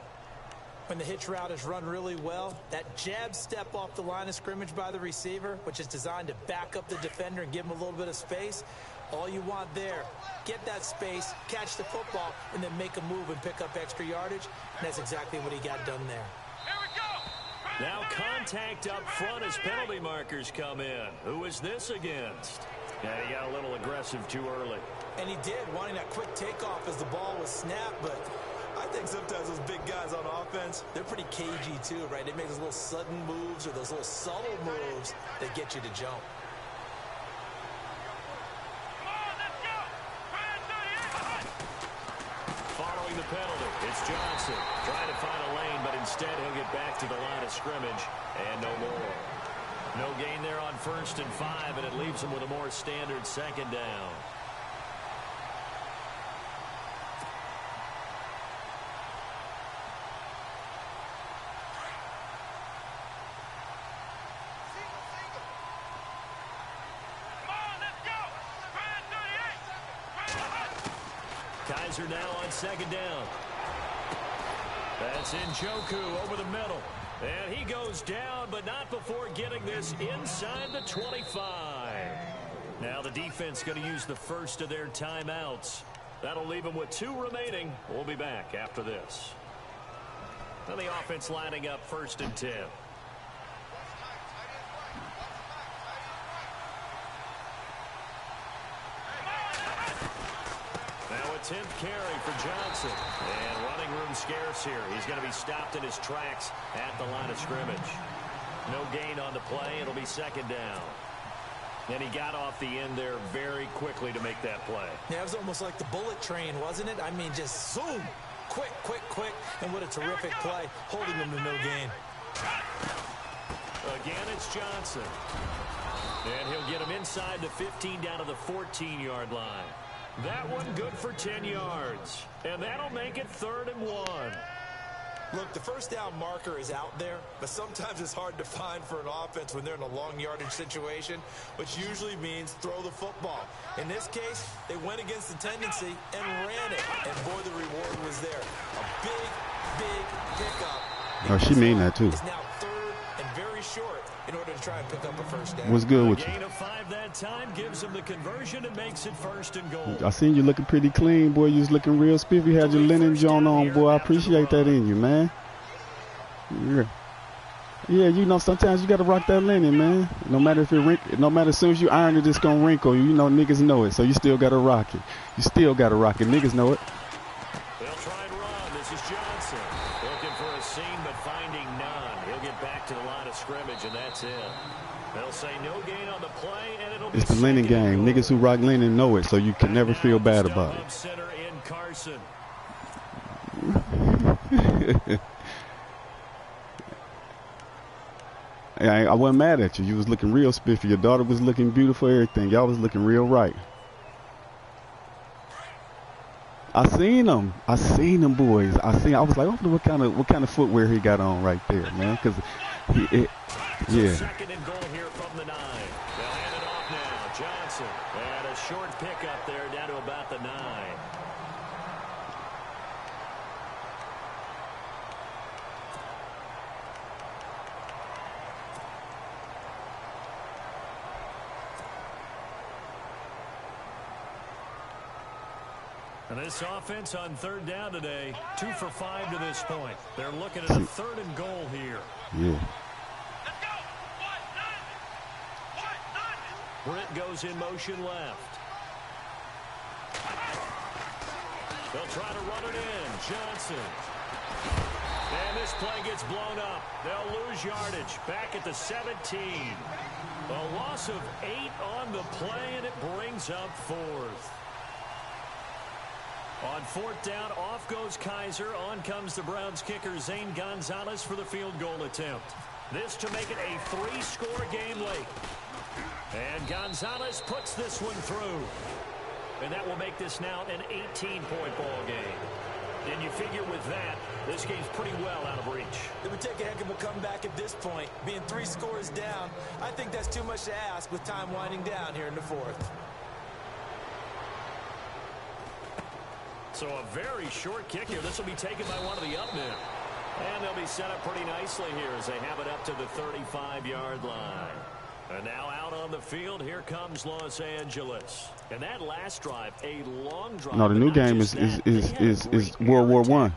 When the hitch route is run really well, that jab step off the line of scrimmage by the receiver, which is designed to back up the defender and give him a little bit of space, all you want there, get that space, catch the football, and then make a move and pick up extra yardage, and that's exactly what he got done there. Now contact up front as penalty markers come in. Who is this against? Yeah, he got a little aggressive too early. And he did, wanting that quick takeoff as the ball was snapped, but I think sometimes those big guys on offense, they're pretty cagey too, right? They make those little sudden moves or those little subtle moves that get you to jump. Following the penalty, it's Johnson trying to find a lane, but instead he'll get back to the line of scrimmage and no more. No gain there on 1st and 5, and it leaves him with a more standard 2nd down. Kaiser now on 2nd down. That's Njoku over the middle. And he goes down, but not before getting this inside the 25. Now the defense going to use the first of their timeouts. That'll leave them with 2 remaining. We'll be back after this. And the offense lining up 1st and 10. 10th carry for Johnson. And running room scarce here. He's going to be stopped in his tracks at the line of scrimmage. No gain on the play. It'll be second down. And he got off the end there very quickly to make that play. Yeah, it was almost like the bullet train, wasn't it? I mean, just zoom. Quick, quick, quick. And what a terrific play, holding him to no gain. Again, it's Johnson. And he'll get him inside the 15 down to the 14-yard line. That one good for 10 yards. And that'll make it 3rd and 1. Look, the first down marker is out there, but sometimes it's hard to find for an offense when they're in a long yardage situation, which usually means throw the football. In this case, they went against the tendency and ran it. And boy, the reward was there. A big, big pickup. Oh, she mean that too. It's now 3rd and very short in order to try and pick up a first down. What's good with you? Gain of 5 that time gives him the conversion and makes it 1st and goal. I seen you looking pretty clean, boy. You was looking real spiffy. Had your linen joint on, boy. I appreciate that in you, man. Yeah, you know, sometimes you gotta rock that linen, man. No matter if it wrinkle, no matter as soon as you iron it, it's gonna wrinkle. You know, niggas know it, so you still gotta rock it. You still gotta rock it. Niggas know it. They'll try and run. This is Johnson looking for a seam, but finding none. He'll get back to the line of scrimmage, and that's it. They'll say no gain on the play, and it'll be It's the linen game. Niggas who rock linen know it, so you can never feel bad about it. Center in Carson. I wasn't mad at you. You was looking real spiffy. Your daughter was looking beautiful. Everything. Y'all was looking real right. I seen them. I seen them boys. I was like, oh, what kind of footwear he got on right there, man? Because yeah. Second and goal here from the 9. They'll hand it off now. Johnson. And a short pickup there down to about the 9. And this offense on 3rd down today, 2 for 5 to this point. They're looking at a 3rd and goal here. Yeah. Brent goes in motion left. They'll try to run it in. Johnson. And this play gets blown up. They'll lose yardage. Back at the 17. A loss of 8 on the play, and it brings up 4th. On 4th down, off goes Kaiser. On comes the Browns kicker, Zane Gonzalez, for the field goal attempt. This to make it a 3-score game late. And Gonzalez puts this one through. And that will make this now an 18-point ball game. And you figure with that, this game's pretty well out of reach. It would take a heck of a comeback at this point. Being 3 scores down, I think that's too much to ask with time winding down here in the 4th. So a very short kick here. This will be taken by one of the up men. And they'll be set up pretty nicely here as they have it up to the 35-yard line. And now out on the field, here comes Los Angeles. And that last drive, a long drive. No, the new game is World War I.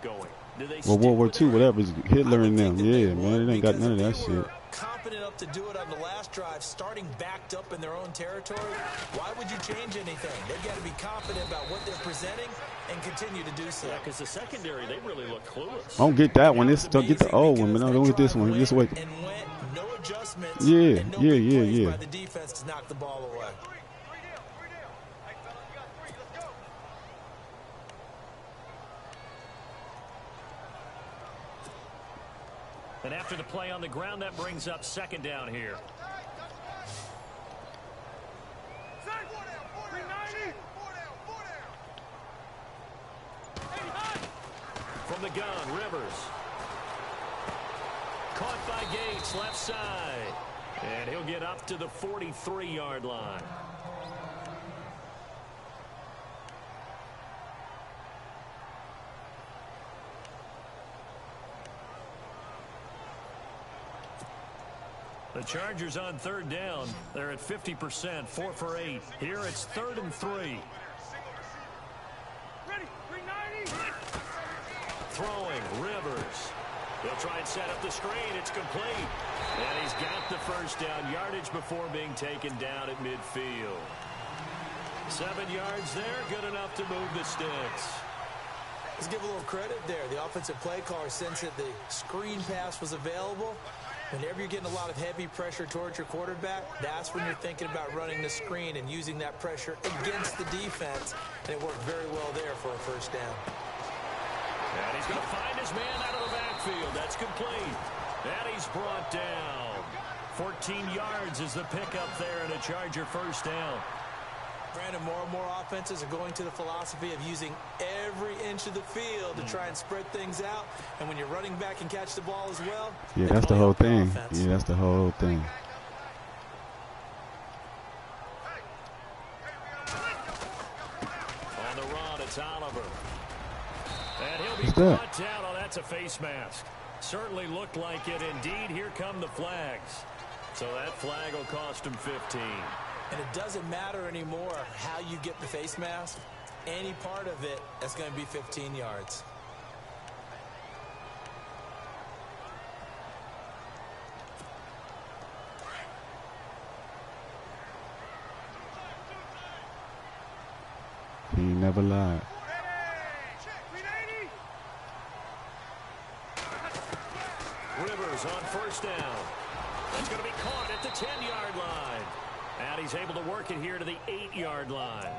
Or World War II, whatever. It's Hitler and them. Yeah, man, it ain't got none of that shit. Confident enough to do it on the last drive, starting backed up in their own territory. Why would you change anything? They've got to be confident about what they're presenting and continue to do so. Yeah, because the secondary, they really look clueless. Don't get that one. Don't get the old one, man. Don't get this one. Just wait. And went, no adjustments. Yeah, and no yeah. by the defense to knock the ball away. And after the play on the ground, that brings up 2nd down here. From the gun, Rivers. Caught by Gates, left side. And he'll get up to the 43-yard line. The Chargers on 3rd down. They're at 50%, 4 for 8. Here it's 3rd and 3. Throwing, Rivers. They'll try and set up the screen. It's complete. And he's got the first down, yardage before being taken down at midfield. 7 yards there, good enough to move the sticks. Let's give a little credit there. The offensive play caller, since that the screen pass was available, whenever you're getting a lot of heavy pressure towards your quarterback, that's when you're thinking about running the screen and using that pressure against the defense. And it worked very well there for a first down. And he's going to find his man out of the backfield. That's complete. And he's brought down. 14 yards is the pickup there and a Charger first down. Brandon, more and more offenses are going to the philosophy of using every inch of the field to try and spread things out. And when you're running back and catch the ball as well. Yeah, that's the whole thing. Yeah, that's the whole thing. On the run, it's Oliver. And he'll be brought down. Oh, that's a face mask. Certainly looked like it. Indeed, here come the flags. So that flag will cost him 15. And it doesn't matter anymore how you get the face mask. Any part of it, that's going to be 15 yards. He never lied. Rivers on first down. That's going to be caught at the 10-yard line. And he's able to work it here to the 8-yard line.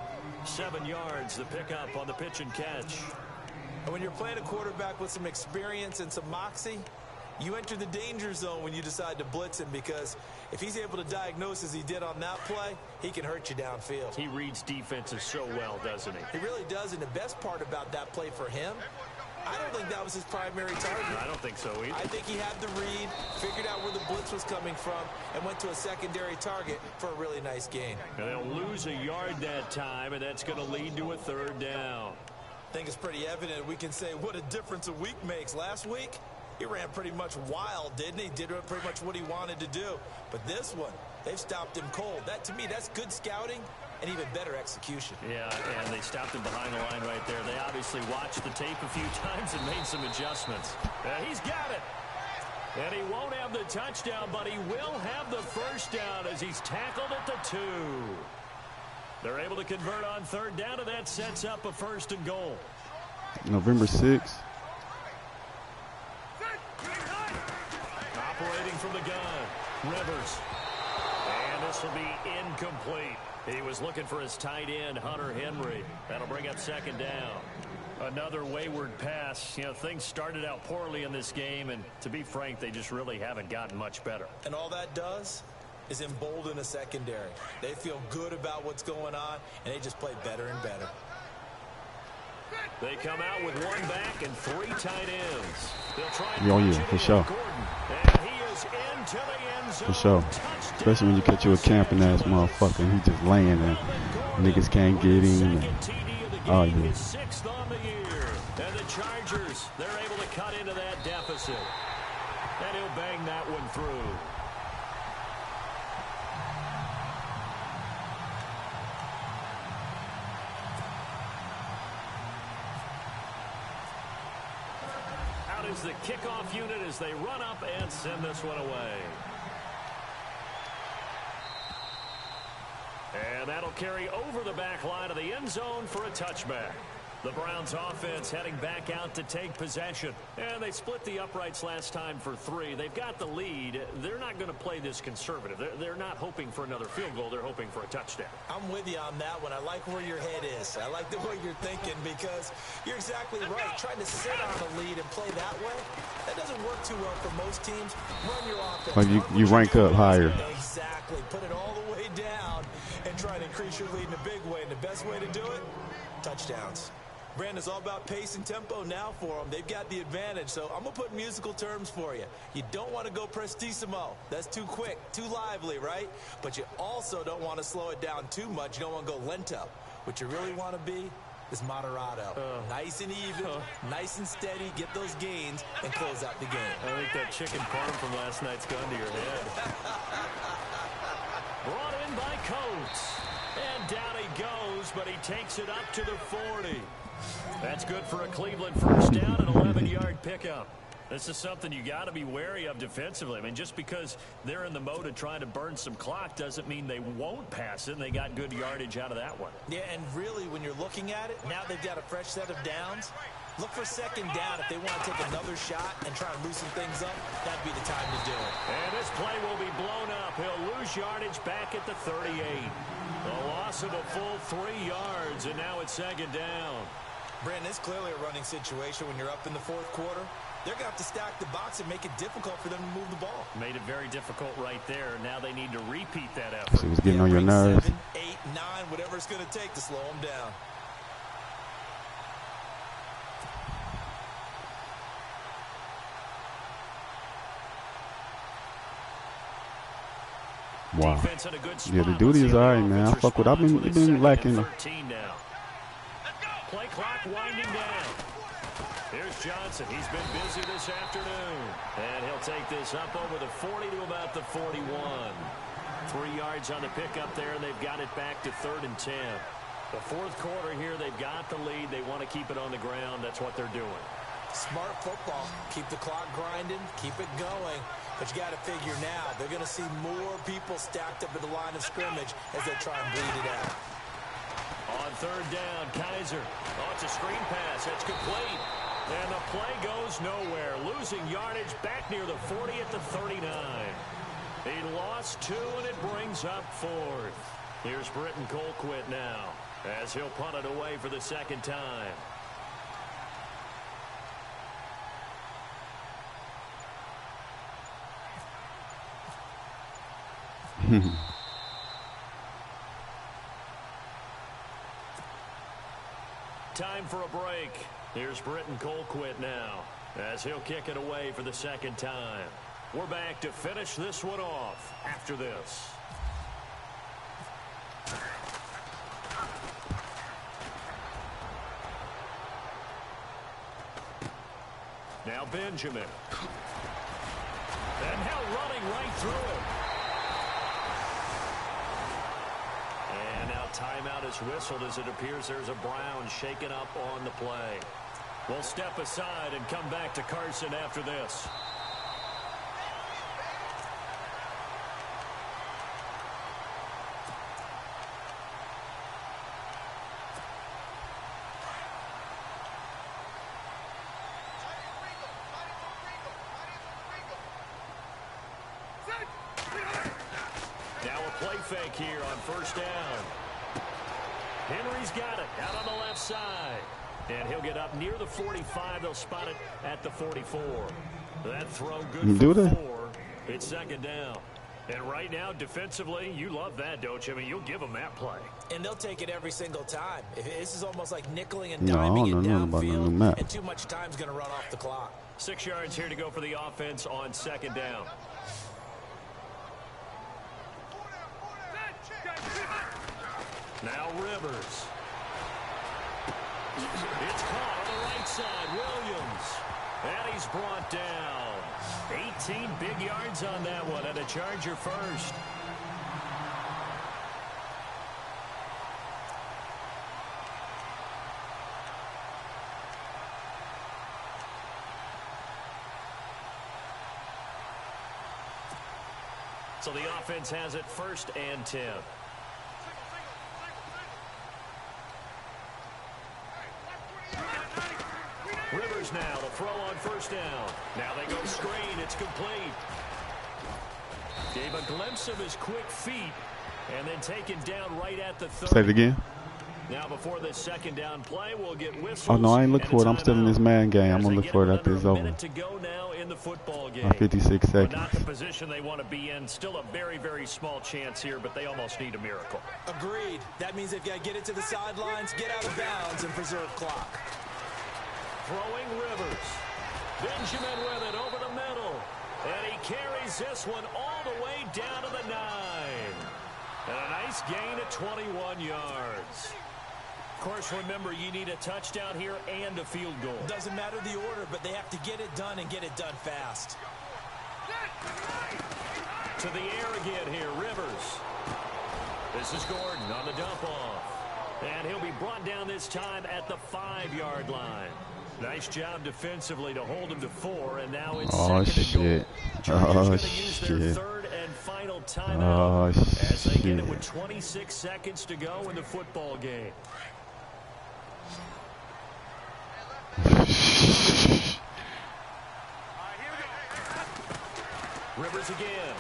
7 yards, the pickup on the pitch and catch. And when you're playing a quarterback with some experience and some moxie, you enter the danger zone when you decide to blitz him, because if he's able to diagnose as he did on that play, he can hurt you downfield. He reads defenses so well, doesn't he? He really does, and the best part about that play for him, I don't think that was his primary target. I don't think so either. I think he had the read, figured out where the blitz was coming from, and went to a secondary target for a really nice gain. And they'll lose a yard that time, and that's going to lead to a third down. I think it's pretty evident. We can say what a difference a week makes. Last week, he ran pretty much wild, didn't he? Did pretty much what he wanted to do. But this one, they've stopped him cold. That, to me, that's good scouting and even better execution. Yeah, and they stopped him behind the line right there. They obviously watched the tape a few times and made some adjustments. He's got it. And he won't have the touchdown, but he will have the first down as he's tackled at the 2. They're able to convert on third down, and that sets up a 1st and goal. November 6th. Operating from the gun, Rivers. And this will be incomplete. He was looking for his tight end, Hunter Henry. That'll bring up 2nd down. Another wayward pass. You know, things started out poorly in this game, and to be frank, they just really haven't gotten much better. And all that does is embolden a secondary. They feel good about what's going on, and they just play better and better. They come out with 1 back and 3 tight ends. They'll try for sure. And he is into the end zone. For sure. Especially when you catch you a camping ass motherfucker and he just laying there. Niggas can't get in. Oh, yeah. 6th on the year. And the Chargers, they're able to cut into that deficit. And he'll bang that one through. Is the kickoff unit as they run up and send this one away. And that'll carry over the back line of the end zone for a touchback. The Browns offense heading back out to take possession. And they split the uprights last time for 3. They've got the lead. They're not going to play this conservative. They're not hoping for another field goal. They're hoping for a touchdown. I'm with you on that one. I like where your head is. I like the way you're thinking, because you're exactly right. Trying to sit on the lead and play that way, that doesn't work too well for most teams. Run your offense. Like you rank up higher. Exactly. Put it all the way down and try to increase your lead in a big way. And the best way to do it, touchdowns. Brandon's all about pace and tempo now for them. They've got the advantage, so I'm going to put musical terms for you. You don't want to go prestissimo. That's too quick, too lively, right? But you also don't want to slow it down too much. You don't want to go lento. What you really want to be is moderato. Nice and even, nice and steady, get those gains, and close out the game. I think that chicken parm from last night's gone to your head. Brought in by Coates. And down he goes, but he takes it up to the 40. That's good for a Cleveland first down and 11-yard pickup. This is something you got to be wary of defensively. I mean, just because they're in the mode of trying to burn some clock doesn't mean they won't pass it, and they got good yardage out of that one. Yeah, and really, when you're looking at it, now they've got a fresh set of downs. Look for second down if they want to take another shot and try and loosen things up. That'd be the time to do it. And this play will be blown up. He'll lose yardage back at the 38. A loss of a full 3 yards, and now it's second down. Brandon, it's clearly a running situation when you're up in the fourth quarter. They're going to have to stack the box and make it difficult for them to move the ball. Made it very difficult right there. Now they need to repeat that effort. So it was getting on your nerves. 7, 8, 9, whatever it's going to take to slow them down. Wow. Yeah, the duty is all right, man. I fuck with. I've been lacking. Play clock winding down. Here's Johnson. He's been busy this afternoon. And he'll take this up over the 40 to about the 41. 3 yards on the pickup there, and they've got it back to 3rd and 10. The fourth quarter here, they've got the lead. They want to keep it on the ground. That's what they're doing. Smart football. Keep the clock grinding. Keep it going. But you got to figure now, they're going to see more people stacked up at the line of scrimmage as they try and bleed it out. On 3rd down, Kaiser. Oh, it's a screen pass. It's complete. And the play goes nowhere. Losing yardage back near the 40 at the 39. He lost 2, and it brings up 4th. Here's Britton Colquitt now as he'll punt it away for the second time. Time for a break. Here's Britton Colquitt now as he'll kick it away for the second time. We're back to finish this one off after this. Now Benjamin. And now running right through it. And now timeout is whistled as it appears there's a Brown shaken up on the play. We'll step aside and come back to Carson after this. Now a play fake here on 1st down. Henry's got it out on the left side. And he'll get up near the 45. They'll spot it at the 44. That throw good for 4. It's second down. And right now, defensively, you love that, don't you? I mean, you'll give them that play. And they'll take it every single time. This is almost like nickeling and diming it downfield, and too much time's going to run off the clock. 6 yards here to go for the offense on second down. Now Rivers. It's caught on the right side. Williams. And he's brought down. 18 big yards on that one, and a Charger first. So the offense has it 1st and 10. Rivers now to throw on 1st down. Now they go screen. It's complete. Gave a glimpse of his quick feet and then taken down right at the 30. Say it again. Now before this second down play, we'll get whistles. Oh, no, I ain't looking for it. I'm still in this man game. I'm going to look for it after it's over. To go now in the football game. 56 seconds. Not the position they want to be in. Still a very, very small chance here, but they almost need a miracle. Agreed. That means they've got to get it to the sidelines, get out of bounds, and preserve clock. Throwing Rivers. Benjamin with it over the middle. And he carries this one all the way down to the 9. And a nice gain of 21 yards. Of course, remember, you need a touchdown here and a field goal. Doesn't matter the order, but they have to get it done and get it done fast. To the air again here, Rivers. This is Gordon on the dump off. And he'll be brought down this time at the 5-yard line. Nice job defensively to hold him to 4, and now it's second and goal. Chargers going to use their third and final timeout as they get it with 26 seconds to go in the football game. Rivers again.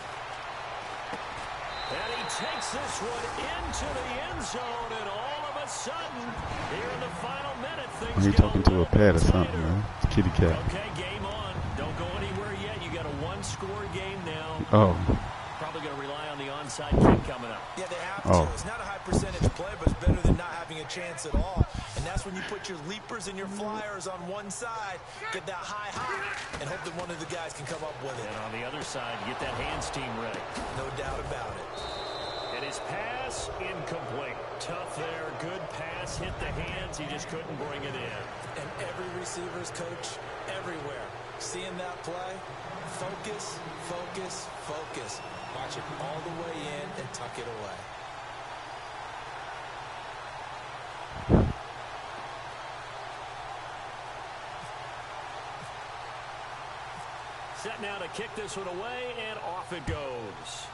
And he takes this one into the end zone, and all of a sudden, here in the final minute, things He talking to a pet or something, man. It's kitty cat. Okay, game on. Don't go anywhere yet. You got a one-score game now. Oh. Probably going to rely on the onside kick coming up. Yeah, they have to. It's not a high-percentage play, but it's better than not having a chance at all. And that's when you put your leapers and your flyers on one side, get that high, and hope that one of the guys can come up with it. And on the other side, get that hands team ready. No doubt about it. And his pass incomplete. Tough there. Good pass. Hit the hands. He just couldn't bring it in. And every receiver's coach everywhere. Seeing that play, focus, focus, focus. Watch it all the way in and tuck it away. Set now to kick this one away, and off it goes.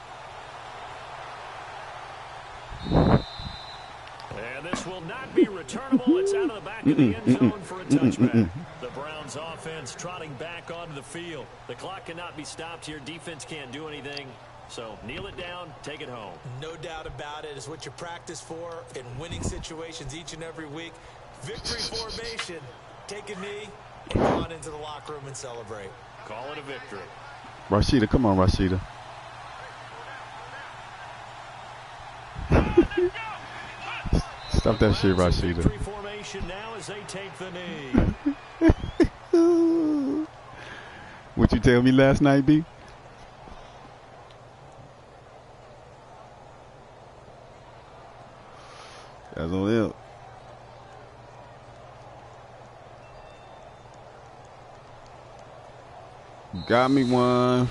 And this will not be returnable. It's out of the back of the end zone for a touchback. The Browns offense trotting back onto the field. The clock cannot be stopped here. Defense can't do anything. So kneel it down, take it home. No doubt about it. It's what you practice for in winning situations each and every week. Victory formation. Take a knee and go on into the locker room and celebrate. Call it a victory. Rashida, come on, Rashida. Stop that shit, Rashida. Victory formation now as they take the knee. What you tell me last night, B? That's on him. Got me one.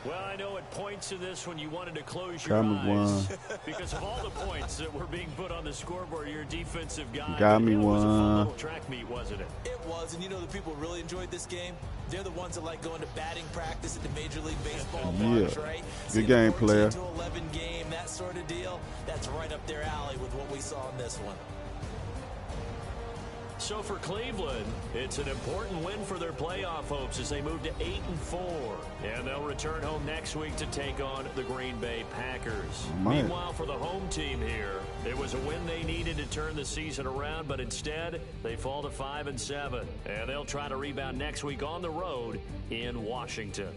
Well, I know at points in this when you wanted to close your eyes because of all the points that were being put on the scoreboard. Your defensive guy got me one. It was a fun little one. track meet, wasn't it? It was, and you know the people really enjoyed this game. They're the ones that like going to batting practice at the Major League Baseball bars, right? Good game, player. 14 to 11 game, that sort of deal. That's right up their alley with what we saw in this one. So for Cleveland, it's an important win for their playoff hopes as they move to 8-4. And they'll return home next week to take on the Green Bay Packers. Meanwhile, for the home team here, it was a win they needed to turn the season around, but instead they fall to 5-7. And they'll try to rebound next week on the road in Washington.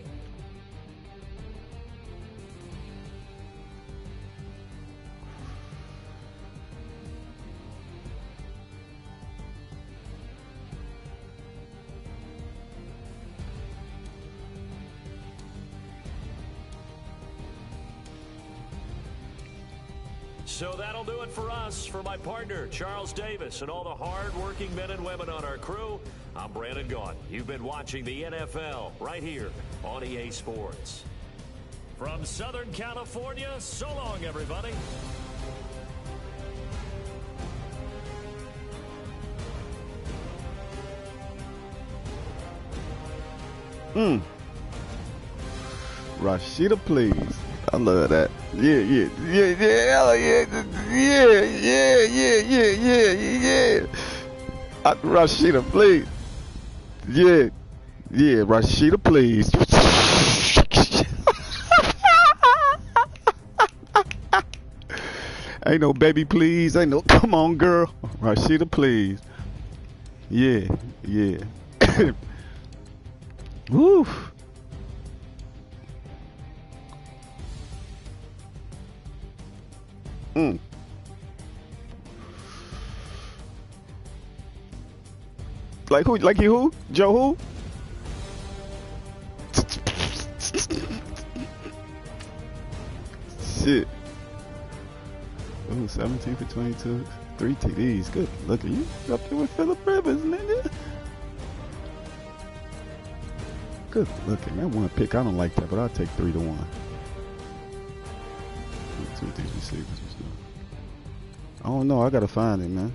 So that'll do it for us. For my partner, Charles Davis, and all the hard-working men and women on our crew, I'm Brandon Gaudin. You've been watching the NFL right here on EA Sports. From Southern California, so long, everybody. Rashida, please. I love that. Yeah. Rashida, please. Yeah, Rashida, please. Ain't no baby, please. Ain't no come on, girl. Rashida, please. Yeah. Woo. Like who? Like you who? Joe who? Shit. Ooh, 17 for 22. 3 TDs. Good. Look at you. Up there with Phillip Rivers, nigga. Good looking. That one pick, I don't like that, but I'll take 3 to 1. Let's see what these receivers was doing. I don't know. I gotta find it, man.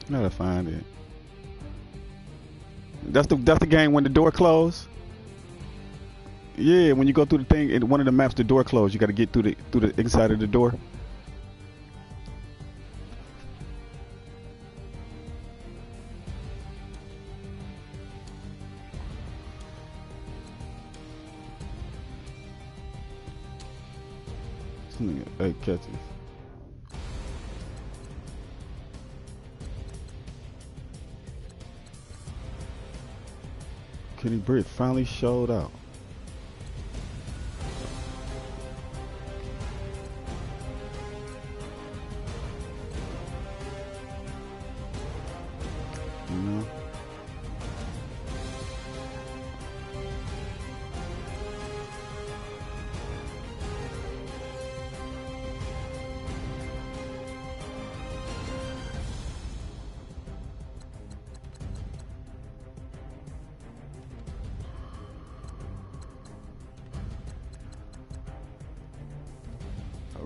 I gotta find it. That's the game when the door closed. Yeah, when you go through the thing, in one of the maps, the door closed. You gotta get through the inside of the door. Hey, catch it. Kenny Britt finally showed out. You know?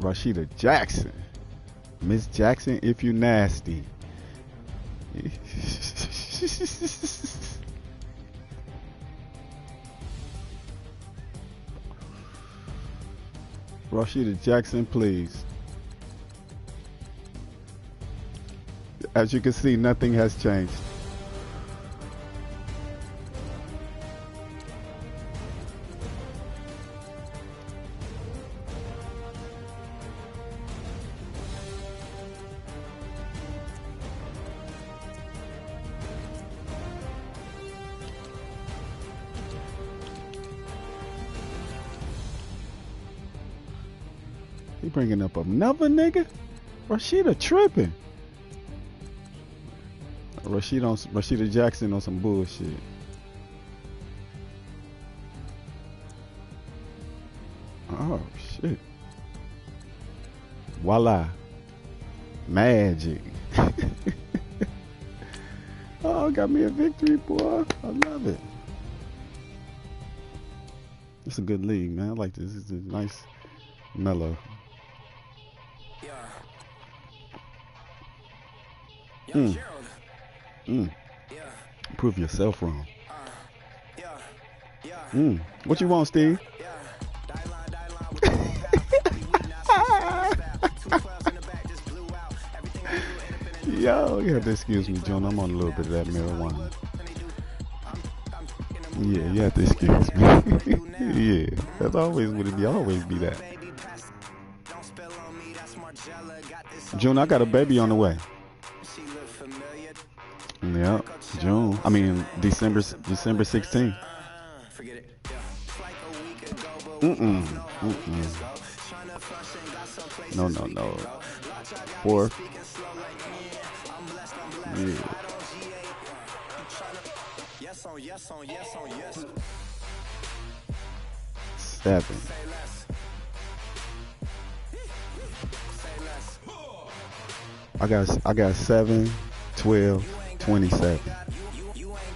Rashida Jackson. Miss Jackson, if you nasty. Rashida Jackson, please. As you can see, nothing has changed. He bringing up another nigga? Rashida tripping. Rashida Jackson on some bullshit. Oh shit. Voila. Magic. Oh, got me a victory, boy. I love it. It's a good league, man. I like this. It's a nice mellow. Prove yourself wrong. What you want, Steve? Yo, you have to excuse me, John. I'm on a little bit of that marijuana. Yeah, you have to excuse me. Yeah, that's always what it be. Always be that. June, I got a baby on the way. Yeah, June. I mean, December 16th. No. 4th. Yeah. 7. I got 7, 12, 27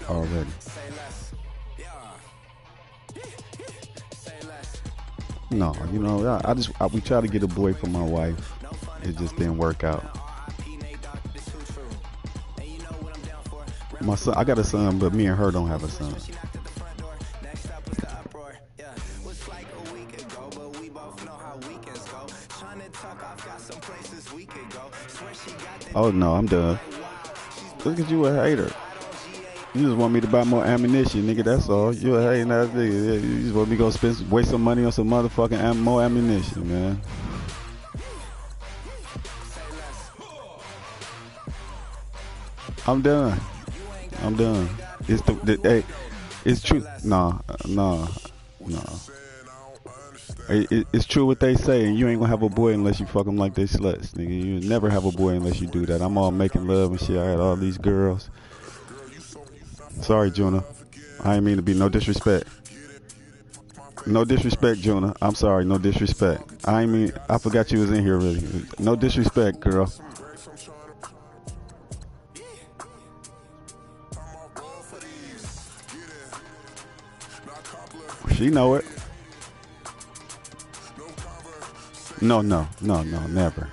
already. No, you know, we try to get a boy for my wife. It just didn't work out. My son, I got a son, but me and her don't have a son. Oh no, I'm done. Look at you, a hater. You just want me to buy more ammunition, nigga. That's all. You a hating ass nigga. You just want me to go waste some money on some motherfucking more ammunition, man. I'm done. It's true. No. It's true what they say, and you ain't gonna have a boy unless you fuck them like they sluts, nigga. You never have a boy unless you do that. I'm all making love and shit. I had all these girls. Sorry, Juna. I ain't mean to be no disrespect. No disrespect, Juna. I'm sorry, no disrespect. I forgot you was in here really. No disrespect, girl. She know it. No, never.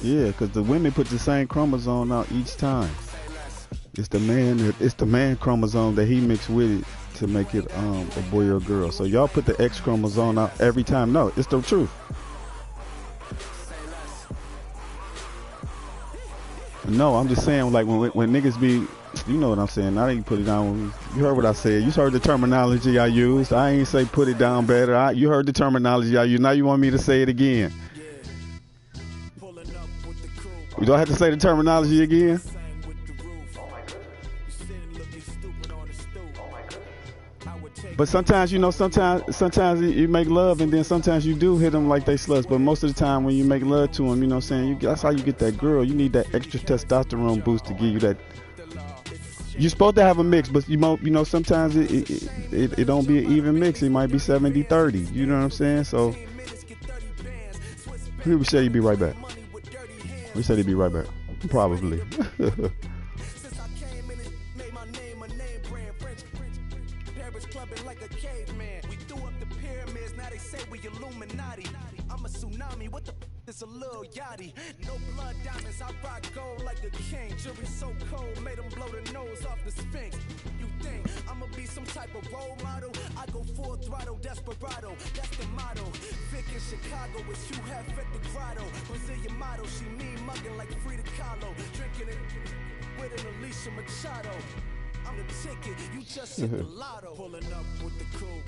Yeah, because the women put the same chromosome out each time. It's the man chromosome that he mixed with it to make it a boy or a girl. So y'all put the X chromosome out every time. No, it's the truth. No, I'm just saying, like, when niggas be, you know what I'm saying. I didn't put it down. You heard what I said. You heard the terminology I used. I ain't say put it down better. You heard the terminology I used. Now you want me to say it again. Do I have to say the terminology again? But sometimes, you know, sometimes you make love, and then sometimes you do hit them like they sluts. But most of the time when you make love to them, you know what I'm saying, that's how you get that girl. You need that extra testosterone boost to give you that. You're supposed to have a mix, but you know, sometimes it don't be an even mix. It might be 70-30. You know what I'm saying? So we said he'd be right back. We said he'd be right back. Probably. It's a little yachty, no blood diamonds, I rock gold like a king. Jury so cold, made them blow the nose off the Sphinx. You think I'ma be some type of role model? I go full throttle, desperado, that's the motto. Vic in Chicago, it's you half at the grotto. Brazilian model, she mean mugging like Frida Kahlo. Drinking it with an Alicia Machado. I'm the ticket, you just hit the lotto. Pulling up with the crew.